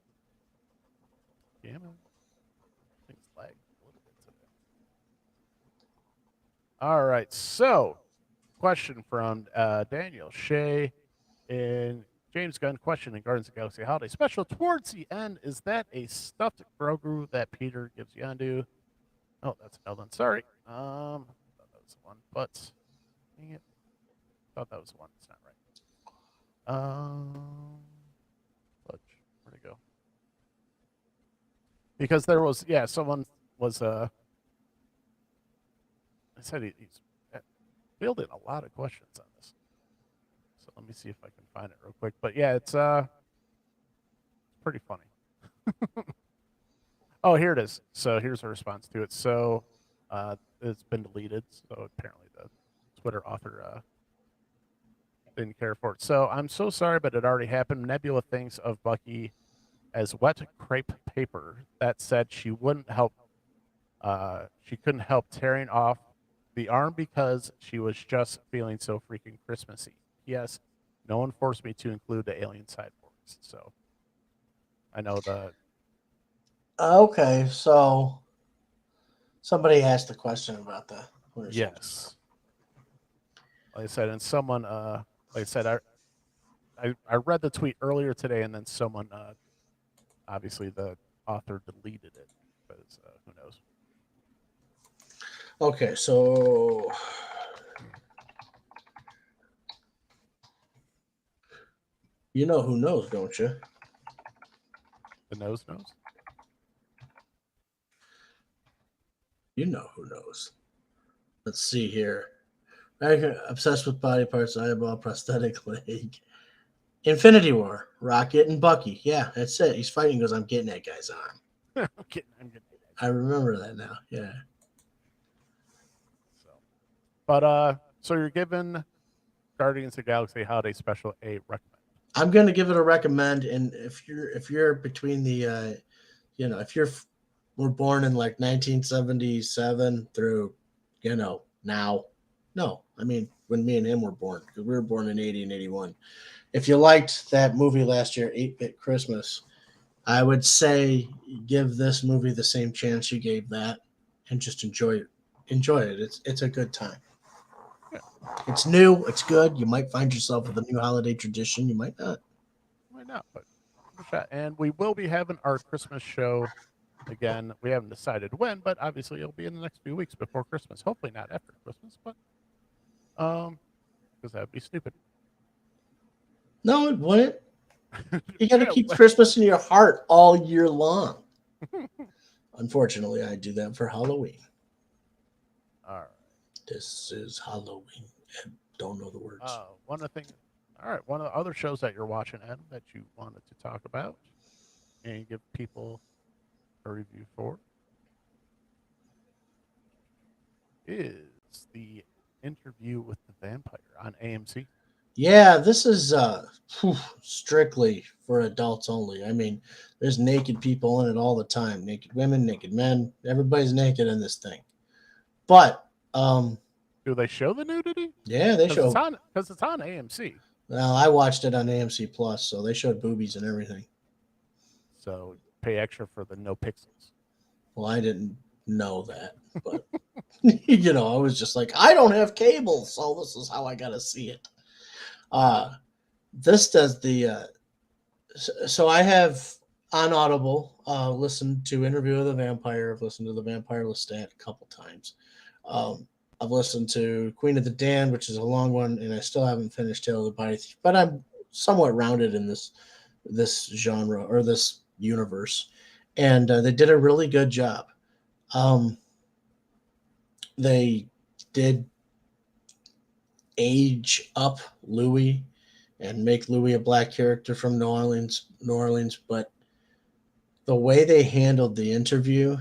[SPEAKER 1] Damn it. Things lag a little bit today. All right, so question from Daniel Shea in James Gunn question in Guardians of the Galaxy Holiday Special. Towards the end, is that a stuffed Grogu that Peter gives Yondu? Oh, that's another one. Sorry. Thought that was the one, but dang it. Thought that was the one. It's not right. Fudge. Where'd it go? Because there was, yeah, someone was I said he's fielding a lot of questions on this. So let me see if I can find it real quick. But yeah, it's pretty funny. Oh, here it is. So here's a response to it. So it's been deleted. So apparently the Twitter author didn't care for it. So I'm so sorry, but it already happened. Nebula thinks of Bucky as wet crepe paper. That said, she wouldn't help. She couldn't help tearing off the arm because she was just feeling so freaking Christmassy. Yes, no one forced me to include the alien cyborgs. So I know the.
[SPEAKER 2] Okay, so somebody asked a question about the Winter Soldier.
[SPEAKER 1] Yes. Like I said, and someone, like I said, I read the tweet earlier today, and then someone, obviously the author deleted it, because who knows?
[SPEAKER 2] Okay, so you know who knows, don't you?
[SPEAKER 1] The nose knows?
[SPEAKER 2] You know who knows. Let's see here. American obsessed with body parts, eyeball, prosthetic leg. Infinity War, Rocket and Bucky. Yeah, that's it. He's fighting. He goes, "I'm getting that guy's arm."
[SPEAKER 1] I'm kidding.
[SPEAKER 2] I remember that now. Yeah.
[SPEAKER 1] So, but so you're giving Guardians of the Galaxy Holiday Special a recommend.
[SPEAKER 2] I'm gonna give it a recommend, and if you're between the, if you're were born in like 1977 through, now, no, I mean when me and him were born, because we were born in 80 and 81. If you liked that movie last year, 8-Bit Christmas, I would say give this movie the same chance you gave that, and just enjoy it. Enjoy it. It's a good time.
[SPEAKER 1] Yeah.
[SPEAKER 2] It's new. It's good. You might find yourself with a new holiday tradition. You might not.
[SPEAKER 1] Why not? But give it a shot. And we will be having our Christmas show again. We haven't decided when, but obviously it'll be in the next few weeks before Christmas. Hopefully not after Christmas, but because that would be stupid.
[SPEAKER 2] No, it wouldn't. You got to keep Christmas in your heart all year long. Unfortunately, I do that for Halloween.
[SPEAKER 1] All right.
[SPEAKER 2] This is Halloween. don't know the words.
[SPEAKER 1] One of the things. All right, one of the other shows that you're watching, Adam, that you wanted to talk about and give people a review for is the Interview with the Vampire on AMC.
[SPEAKER 2] Yeah, this is strictly for adults only. I mean, there's naked people in it all the time. Naked women, naked men. Everybody's naked in this thing. But
[SPEAKER 1] Do they show the nudity?
[SPEAKER 2] yeah, they show.
[SPEAKER 1] Because it's on AMC.
[SPEAKER 2] Well, I watched it on AMC Plus, so they showed boobies and everything.
[SPEAKER 1] So pay extra for the no pixels.
[SPEAKER 2] Well, I didn't know that, but you know, I was just like, I don't have cable, so this is how I gotta see it. This does the so I have on Audible listened to Interview with the Vampire. I've listened to the Vampire Lestat a couple times. I've listened to Queen of the Damned, which is a long one, and I still haven't finished Tale of the Body Thief, but I'm somewhat rounded in this genre or this universe, and they did a really good job. They did age up Louis and make Louis a black character from New Orleans, but the way they handled the interview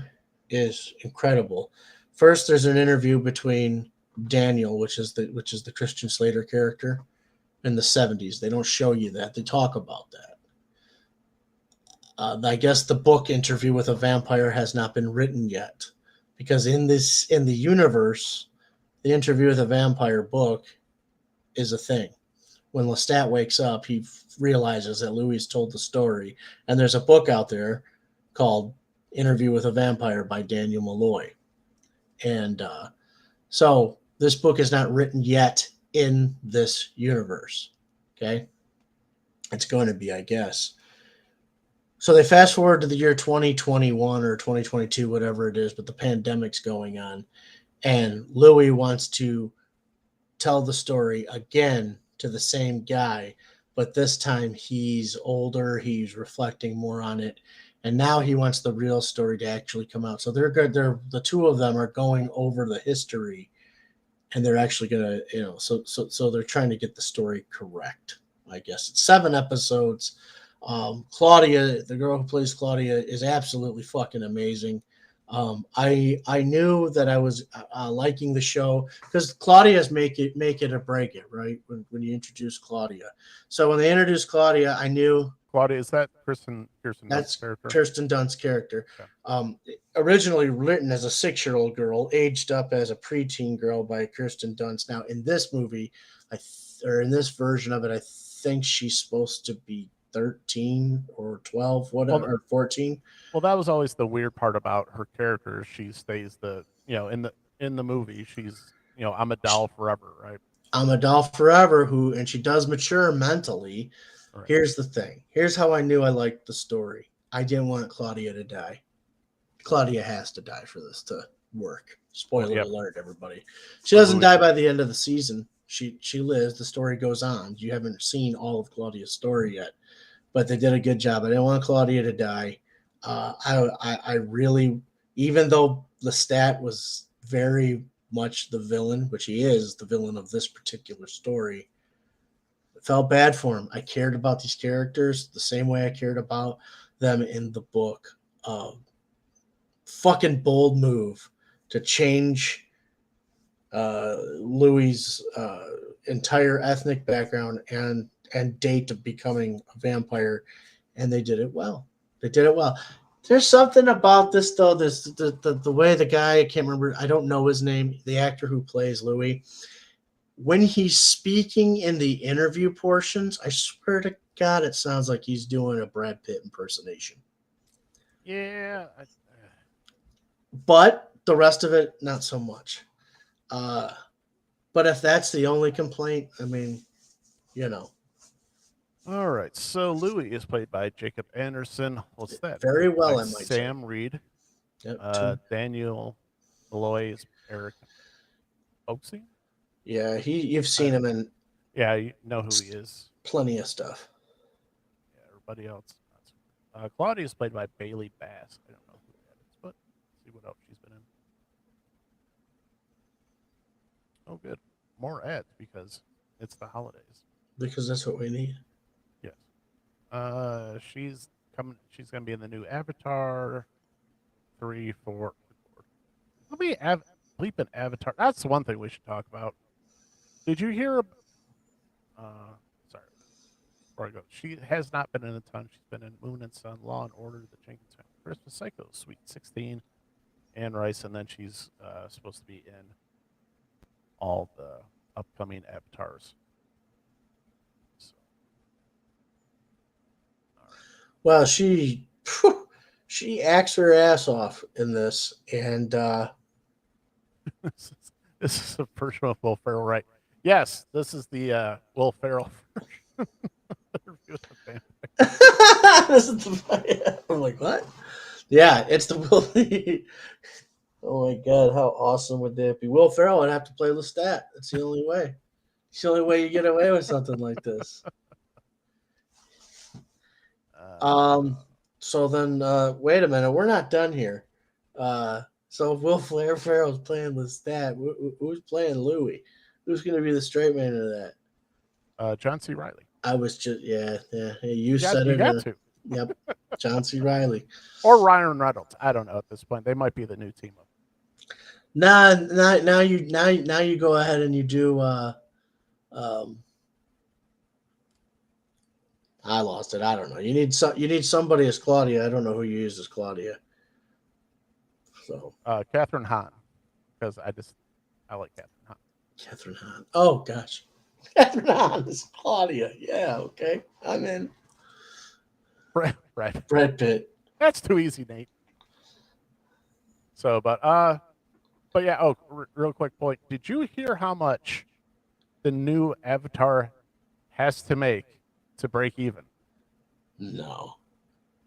[SPEAKER 2] is incredible. First, there's an interview between Daniel, which is the Christian Slater character in the 70s. They don't show you that. They talk about that. I guess the book Interview with a Vampire has not been written yet, because in the universe, the Interview with a Vampire book is a thing. When Lestat wakes up, he realizes that Louis told the story, and there's a book out there called Interview with a Vampire by Daniel Malloy. And so this book is not written yet in this universe. Okay. It's going to be, I guess. So they fast forward to the year 2021 or 2022, whatever it is, but the pandemic's going on. And Louis wants to tell the story again to the same guy, but this time he's older, he's reflecting more on it, and now he wants the real story to actually come out. So they're good. The two of them are going over the history, and they're actually gonna, so they're trying to get the story correct. I guess it's 7 episodes. Claudia, the girl who plays Claudia, is absolutely fucking amazing. I knew that I was liking the show because Claudia's make it or break it, right? When you introduce Claudia. So when they introduced Claudia, I knew
[SPEAKER 1] Claudia, is that Kirsten
[SPEAKER 2] that's
[SPEAKER 1] Dunst's character?
[SPEAKER 2] Kirsten Dunst's character.
[SPEAKER 1] Okay.
[SPEAKER 2] Originally written as a 6-year-old girl, aged up as a preteen girl by Kirsten Dunst. Now in this movie, or in this version of it, I think she's supposed to be 13 or 12, whatever, or 14.
[SPEAKER 1] Well, that was always the weird part about her character. She stays in the movie, she's, I'm a doll forever, right?
[SPEAKER 2] I'm a doll forever, and she does mature mentally. Right. Here's the thing. Here's how I knew I liked the story. I didn't want Claudia to die. Claudia has to die for this to work. Spoiler alert, everybody. She doesn't die by the end of the season. She lives. The story goes on. You haven't seen all of Claudia's story yet, but they did a good job. I didn't want Claudia to die. I really, even though Lestat was very much the villain, which he is the villain of this particular story, I felt bad for him. I cared about these characters the same way I cared about them in the book. Fucking bold move to change Louis's entire ethnic background and date of becoming a vampire, and they did it well. There's something about this though. The way the guy, I can't remember, I don't know his name, the actor who plays Louis, when he's speaking in the interview portions, I swear to God, it sounds like he's doing a Brad Pitt impersonation.
[SPEAKER 1] Yeah.
[SPEAKER 2] But the rest of it, not so much. But if that's the only complaint, I mean,
[SPEAKER 1] All right, so Louis is played by Jacob Anderson. What's that?
[SPEAKER 2] Very well, I might
[SPEAKER 1] Sam Reed.
[SPEAKER 2] Yep,
[SPEAKER 1] Daniel Malloy is Eric Oaksey.
[SPEAKER 2] Yeah, you've seen him in.
[SPEAKER 1] Yeah, you know who he is.
[SPEAKER 2] Plenty of stuff.
[SPEAKER 1] Yeah, everybody else. Claudia is played by Bailey Bass. I don't know who that is, but let's see what else she's been in. Oh, good. more ads because it's the holidays.
[SPEAKER 2] Because that's what we need.
[SPEAKER 1] Yes. She's coming. She's gonna be in the new Avatar 3, 4. Let me bleep an Avatar. That's the one thing we should talk about. Did you hear? Sorry, before I go, she has not been in a ton. She's been in Moon and Sun, Law and Order, The Jenkins Family, Christmas Psycho, Sweet 16, and Rice, and then she's supposed to be in all the upcoming Avatars. So,
[SPEAKER 2] Well, she acts her ass off in this, and
[SPEAKER 1] this is a version of Will Ferrell, right? Yes, this is the Will Ferrell version.
[SPEAKER 2] this is the, I'm like, what? Yeah, it's the Will. Oh my god, how awesome would that be? Will Ferrell would have to play Lestat. That's the only way. It's the only way you get away with something like this. So then, wait a minute, we're not done here. So if Will Ferrell's playing Lestat, who's playing Louis? Who's going to be the straight man of that?
[SPEAKER 1] John C. Riley.
[SPEAKER 2] I was just, yeah. You said
[SPEAKER 1] you
[SPEAKER 2] it.
[SPEAKER 1] got to.
[SPEAKER 2] Yep, John C. Riley.
[SPEAKER 1] Or Ryan Reynolds. I don't know at this point. They might be the new team up.
[SPEAKER 2] Now you go ahead and you do. I lost it. I don't know. You need somebody as Claudia. I don't know who you use as Claudia. So
[SPEAKER 1] Catherine Hahn, because I like Catherine Hahn.
[SPEAKER 2] Catherine Hahn. Oh gosh, Catherine Hahn is Claudia. Yeah, okay, I'm in. Brad Pitt.
[SPEAKER 1] That's too easy, Nate. So, but yeah. Oh, real quick point. Did you hear how much the new Avatar has to make to break even?
[SPEAKER 2] No.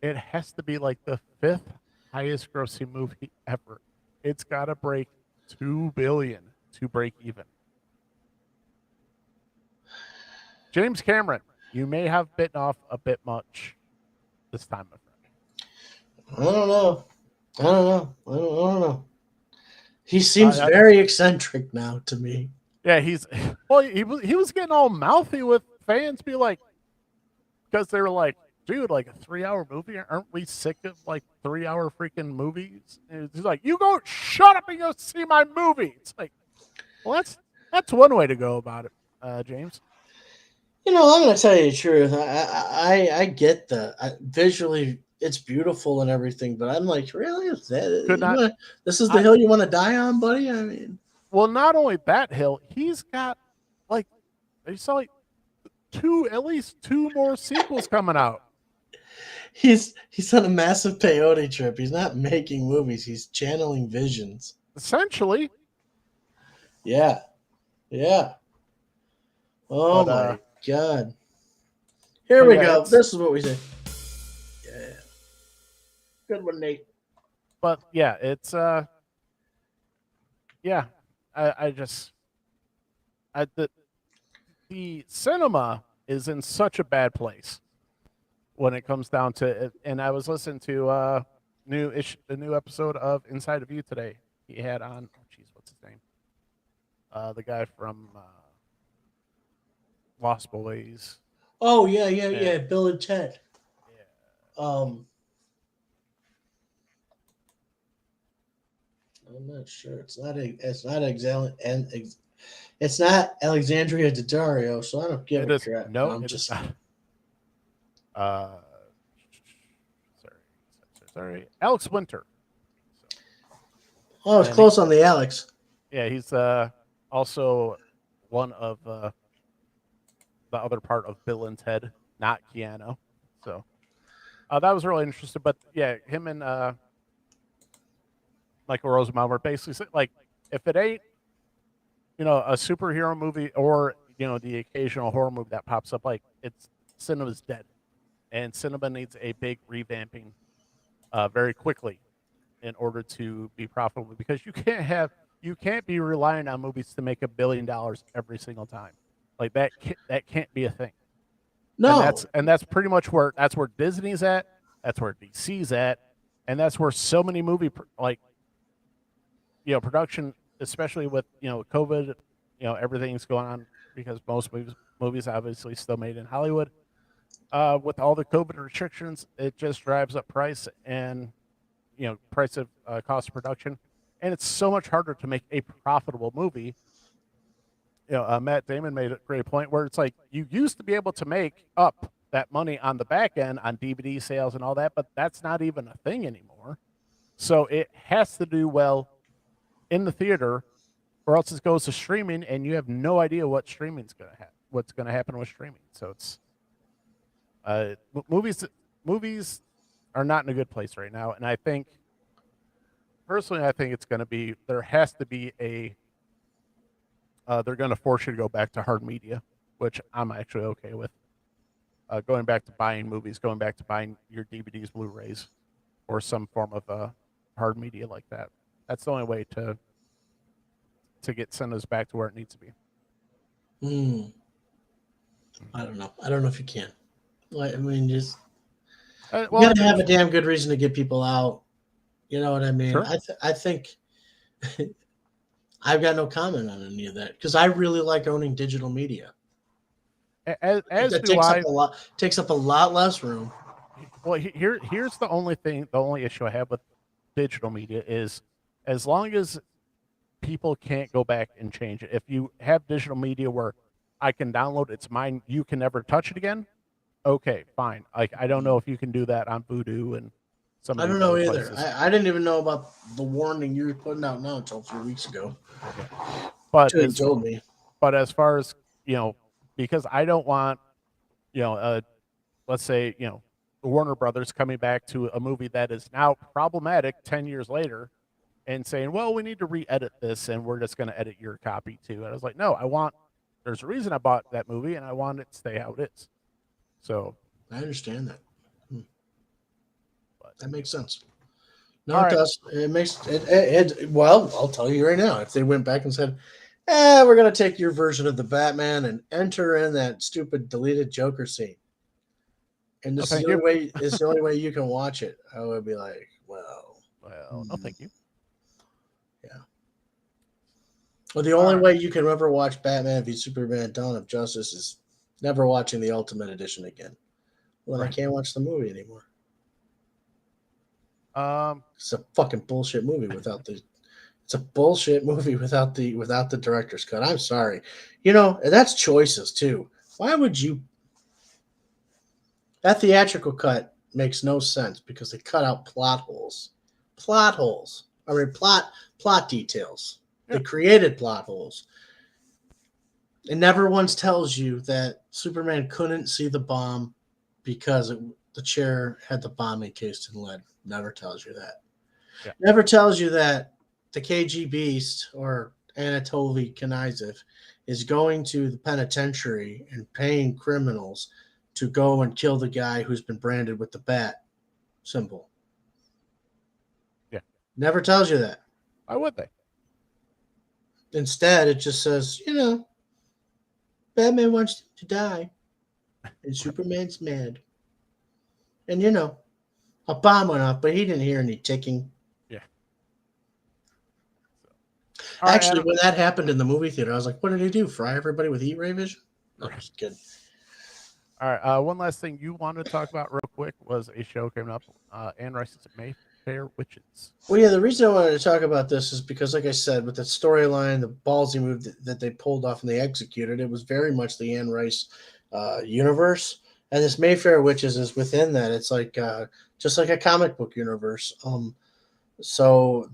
[SPEAKER 1] It has to be like the 5th highest grossing movie ever. It's got to break 2 billion to break even. James Cameron, you may have bitten off a bit much this time, my friend.
[SPEAKER 2] I don't know. He seems very eccentric now to me.
[SPEAKER 1] Yeah, he was getting all mouthy with fans, be like, because they were like, dude, like a 3-hour movie, aren't we sick of like 3-hour freaking movies? And he's like, you go shut up and go see my movie. It's like, well, that's one way to go about it, James.
[SPEAKER 2] I'm going to tell you the truth. I get visually it's beautiful and everything, but I'm like, really? This is the hill you want to die on, buddy? I mean,
[SPEAKER 1] well, not only that hill, he's got like, I saw like at least 2 more sequels coming out.
[SPEAKER 2] He's on a massive peyote trip. He's not making movies. He's channeling visions.
[SPEAKER 1] Essentially.
[SPEAKER 2] Yeah. Oh my God. Here we go. This is what we say. Yeah. Good one, Nate.
[SPEAKER 1] But yeah, it's yeah. The cinema is in such a bad place when it comes down to it. And I was listening to the new episode of Inside of You today. He had on, what's his name? The guy from Lost Boys.
[SPEAKER 2] Oh yeah. Bill and Ted.
[SPEAKER 1] Yeah.
[SPEAKER 2] I'm not sure. It's not Alexandria Daddario, so I don't give a crap.
[SPEAKER 1] No, it is not. Sorry. Alex Winter.
[SPEAKER 2] Oh, it's close on the Alex.
[SPEAKER 1] Yeah, he's also one of the other part of Bill and Ted, not Keanu. So that was really interesting. But yeah, him and Michael Rosenbaum were basically like, if it ain't, a superhero movie or, the occasional horror movie that pops up, like, cinema's dead. And cinema needs a big revamping very quickly in order to be profitable, because you can't be relying on movies to make $1 billion every single time. Like that can't be a thing.
[SPEAKER 2] No.
[SPEAKER 1] And that's pretty much where Disney's at, that's where DC's at, and that's where so many movie production, especially with COVID, everything's going on because most movies obviously still made in Hollywood. With all the COVID restrictions, it just drives up price and price of cost of production, and it's so much harder to make a profitable movie. Matt Damon made a great point where it's like you used to be able to make up that money on the back end on DVD sales and all that, but that's not even a thing anymore. So it has to do well in the theater, or else it goes to streaming, and you have no idea what streaming's going to happen. What's going to happen with streaming? So it's movies are not in a good place right now, and I think personally, I think it's going to be there has to be a they're going to force you to go back to hard media, which I'm actually okay with. Going back to buying movies, going back to buying your DVDs, Blu-rays, or some form of hard media like that. That's the only way to get cinemas back to where it needs to be.
[SPEAKER 2] I don't know. I don't know if you can. I mean, just
[SPEAKER 1] Well,
[SPEAKER 2] you gotta have a damn good reason to get people out. You know what I mean?
[SPEAKER 1] Sure.
[SPEAKER 2] I think I've got no comment on any of that because I really like owning digital media.
[SPEAKER 1] As
[SPEAKER 2] That
[SPEAKER 1] do I.
[SPEAKER 2] takes up a lot less room.
[SPEAKER 1] Well, here's the only issue I have with digital media is as long as people can't go back and change it. If you have digital media where I can download, it's mine, you can never touch it again. Okay, fine. Like I don't know if you can do that on Vudu and some.
[SPEAKER 2] I don't know either. I didn't even know about the warning you were putting out now until 3 weeks ago.
[SPEAKER 1] But
[SPEAKER 2] you told me.
[SPEAKER 1] But as far as because I don't want let's say Warner Brothers coming back to a movie that is now problematic 10 years later and saying, well, we need to re-edit this and we're just going to edit your copy too. And I was like, no, there's a reason I bought that movie and I want it to stay how it is. So
[SPEAKER 2] I understand that. That makes sense. No,
[SPEAKER 1] All
[SPEAKER 2] it
[SPEAKER 1] right.
[SPEAKER 2] does. It makes it. Well, I'll tell you right now. If they went back and said, we're going to take your version of the Batman and enter in that stupid deleted Joker scene. And this is the only way. It's the only way you can watch it. I would be like, well,
[SPEAKER 1] no, thank you.
[SPEAKER 2] Yeah. Well, the only way you can ever watch Batman v Superman: Dawn of Justice is never watching the Ultimate Edition again. Well, then I can't watch the movie anymore. It's a fucking bullshit movie without the. It's a bullshit movie without the director's cut. I'm sorry, and that's choices too. Why would you? That theatrical cut makes no sense because they cut out plot holes. Plot details. Yeah. They created plot holes. It never once tells you that Superman couldn't see the bomb because the chair had the bomb encased in lead. Never tells you that. Yeah. Never tells you that the KG Beast or Anatoly Knyzev is going to the penitentiary and paying criminals to go and kill the guy who's been branded with the bat symbol.
[SPEAKER 1] Yeah.
[SPEAKER 2] Never tells you that.
[SPEAKER 1] Why would they?
[SPEAKER 2] Instead, it just says, Batman wants to die and Superman's mad. And, a bomb went off, but he didn't hear any ticking.
[SPEAKER 1] Yeah.
[SPEAKER 2] Actually, when that happened in the movie theater, I was like, what did he do? Fry everybody with heat ray vision? No, just kidding.
[SPEAKER 1] All right. One last thing you wanted to talk about real quick was a show coming up, Anne Rice's Mayfair Witches.
[SPEAKER 2] Well, yeah, the reason I wanted to talk about this is because, like I said, with the storyline, the ballsy move that they pulled off and they executed, it was very much the Anne Rice universe. And this Mayfair Witches is within that. It's like just like a comic book universe. So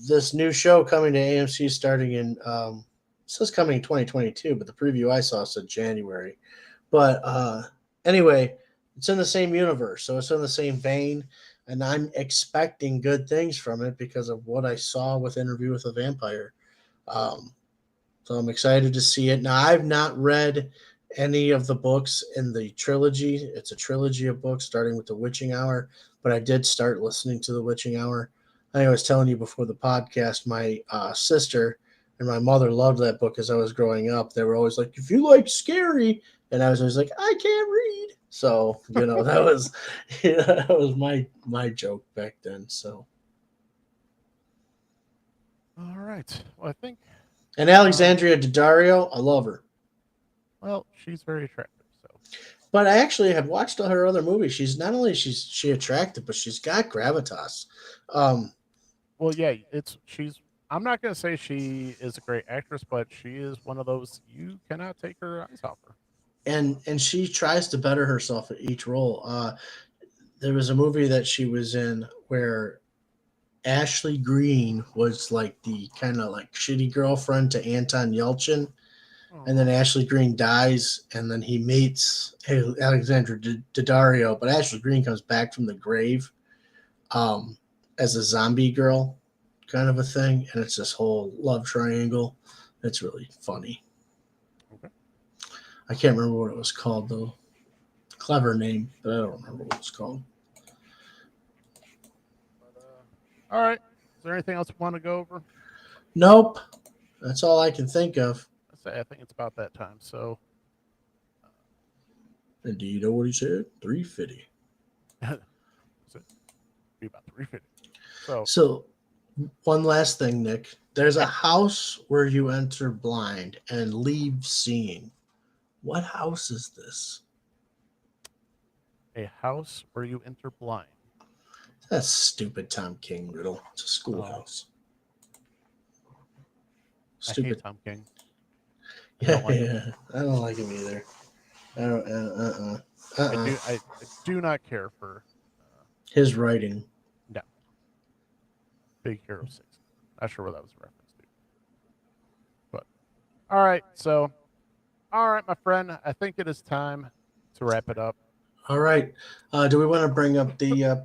[SPEAKER 2] this new show coming to AMC starting in it says coming in 2022, but the preview I saw said January. But anyway, it's in the same universe, so it's in the same vein, and I'm expecting good things from it because of what I saw with Interview with a Vampire. So I'm excited to see it. Now, I've not read any of the books in the trilogy. It's a trilogy of books starting with The Witching Hour, but I did start listening to The Witching Hour. I was telling you before the podcast, my sister and my mother loved that book as I was growing up. They were always like, if you like scary, and I was always like, I can't read. So, that was that was my joke back then. So
[SPEAKER 1] all right. Well, I think
[SPEAKER 2] And Alexandria Daddario, I love her.
[SPEAKER 1] Well, she's very attractive. So
[SPEAKER 2] But I actually have watched all her other movies. She's not only she attractive, but she's got gravitas. Um,
[SPEAKER 1] well, yeah, she's. I'm not gonna say she is a great actress, but she is one of those you cannot take her eyes off her.
[SPEAKER 2] and she tries to better herself at each role. There was a movie that she was in where Ashley Greene was like the kind of like shitty girlfriend to Anton Yelchin, and then
[SPEAKER 1] Oh,
[SPEAKER 2] Ashley Greene dies, and then he meets Alexandra Daddario, but Ashley Greene comes back from the grave um, as a zombie girl, kind of a thing, and it's this whole love triangle. It's really funny.
[SPEAKER 1] okay.
[SPEAKER 2] I can't remember what it was called though. Clever name, but I don't remember what it's called.
[SPEAKER 1] But, all right. Is there anything else you want to go over?
[SPEAKER 2] Nope, that's all I can think of.
[SPEAKER 1] I think it's about that time. So,
[SPEAKER 2] And do you know what he said? 350.
[SPEAKER 1] so be about 350. So,
[SPEAKER 2] So, one last thing, Nick. There's a house where you enter blind and leave seeing. What house is this?
[SPEAKER 1] a house where you enter blind.
[SPEAKER 2] That's stupid Tom King riddle. It's a
[SPEAKER 1] Oh,
[SPEAKER 2] schoolhouse.
[SPEAKER 1] I hate
[SPEAKER 2] Stupid.
[SPEAKER 1] Tom King.
[SPEAKER 2] Yeah,
[SPEAKER 1] don't like him.
[SPEAKER 2] yeah. I don't like him either. I don't.
[SPEAKER 1] I do not care for
[SPEAKER 2] His writing.
[SPEAKER 1] no Big Hero 6. Not sure what that was a reference to. But all right, so all right, my friend. I think it is time to wrap it up.
[SPEAKER 2] All right. Do we want to bring up the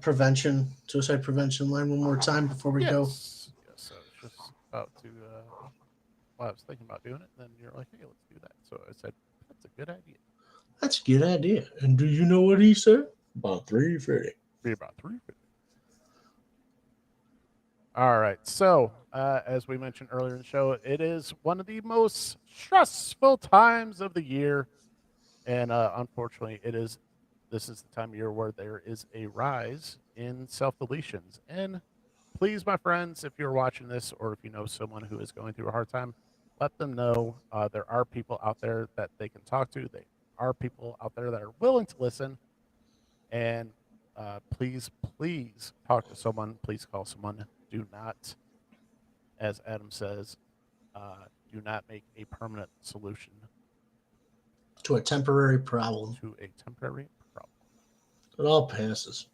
[SPEAKER 2] suicide prevention line one more time before we go?
[SPEAKER 1] Yes, yes. I was just about to. Well, I was thinking about doing it, and then you're like, "Hey, let's do that." So I said, "That's a good idea."
[SPEAKER 2] That's a good idea. And do you know what he said? About 350.
[SPEAKER 1] Be about 350. All right. So, as we mentioned earlier in the show, it is one of the most stressful times of the year, and unfortunately, it is. This is the time of year where there is a rise in self deletions. And please, my friends, if you're watching this or if you know someone who is going through a hard time, let them know there are people out there that they can talk to. There are people out there that are willing to listen. And please, please talk to someone. Please call someone. Do not, as Adam says, do not make a permanent solution
[SPEAKER 2] To a temporary problem.
[SPEAKER 1] to a temporary problem.
[SPEAKER 2] It all passes.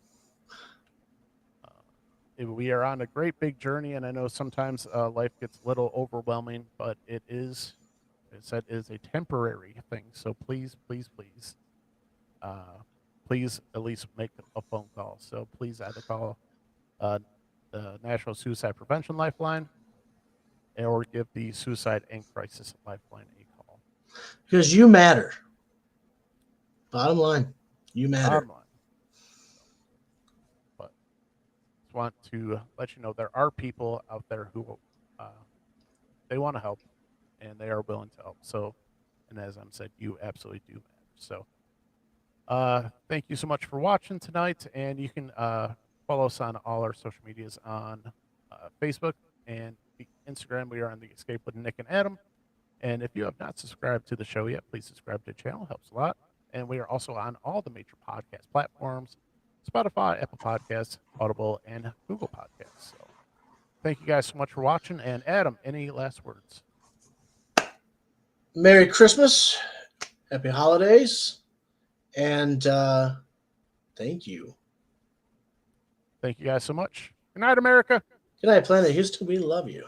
[SPEAKER 1] We are on a great big journey, and I know sometimes life gets a little overwhelming, but it is, as I said, is a temporary thing. So please, please, please, please at least make a phone call. So please either call uh, the National Suicide Prevention Lifeline or give the Suicide and Crisis Lifeline a call.
[SPEAKER 2] Because you matter. Bottom line, you matter.
[SPEAKER 1] Bottom line. But just want to let you know there are people out there who they want to help and they are willing to help. So, and as I'm said, you absolutely do matter. So, thank you so much for watching tonight, and you can follow us on all our social medias on Facebook and Instagram. We are on the Escape with Nick and Adam. And if you have not subscribed to the show yet, please subscribe to the channel. Helps a lot. And we are also on all the major podcast platforms: Spotify, Apple Podcasts, Audible, and Google Podcasts. So, thank you guys so much for watching. And Adam, any last words?
[SPEAKER 2] Merry Christmas. Happy holidays. And thank you.
[SPEAKER 1] Thank you guys so much. Good night, America.
[SPEAKER 2] Good night, Planet Houston. We love you.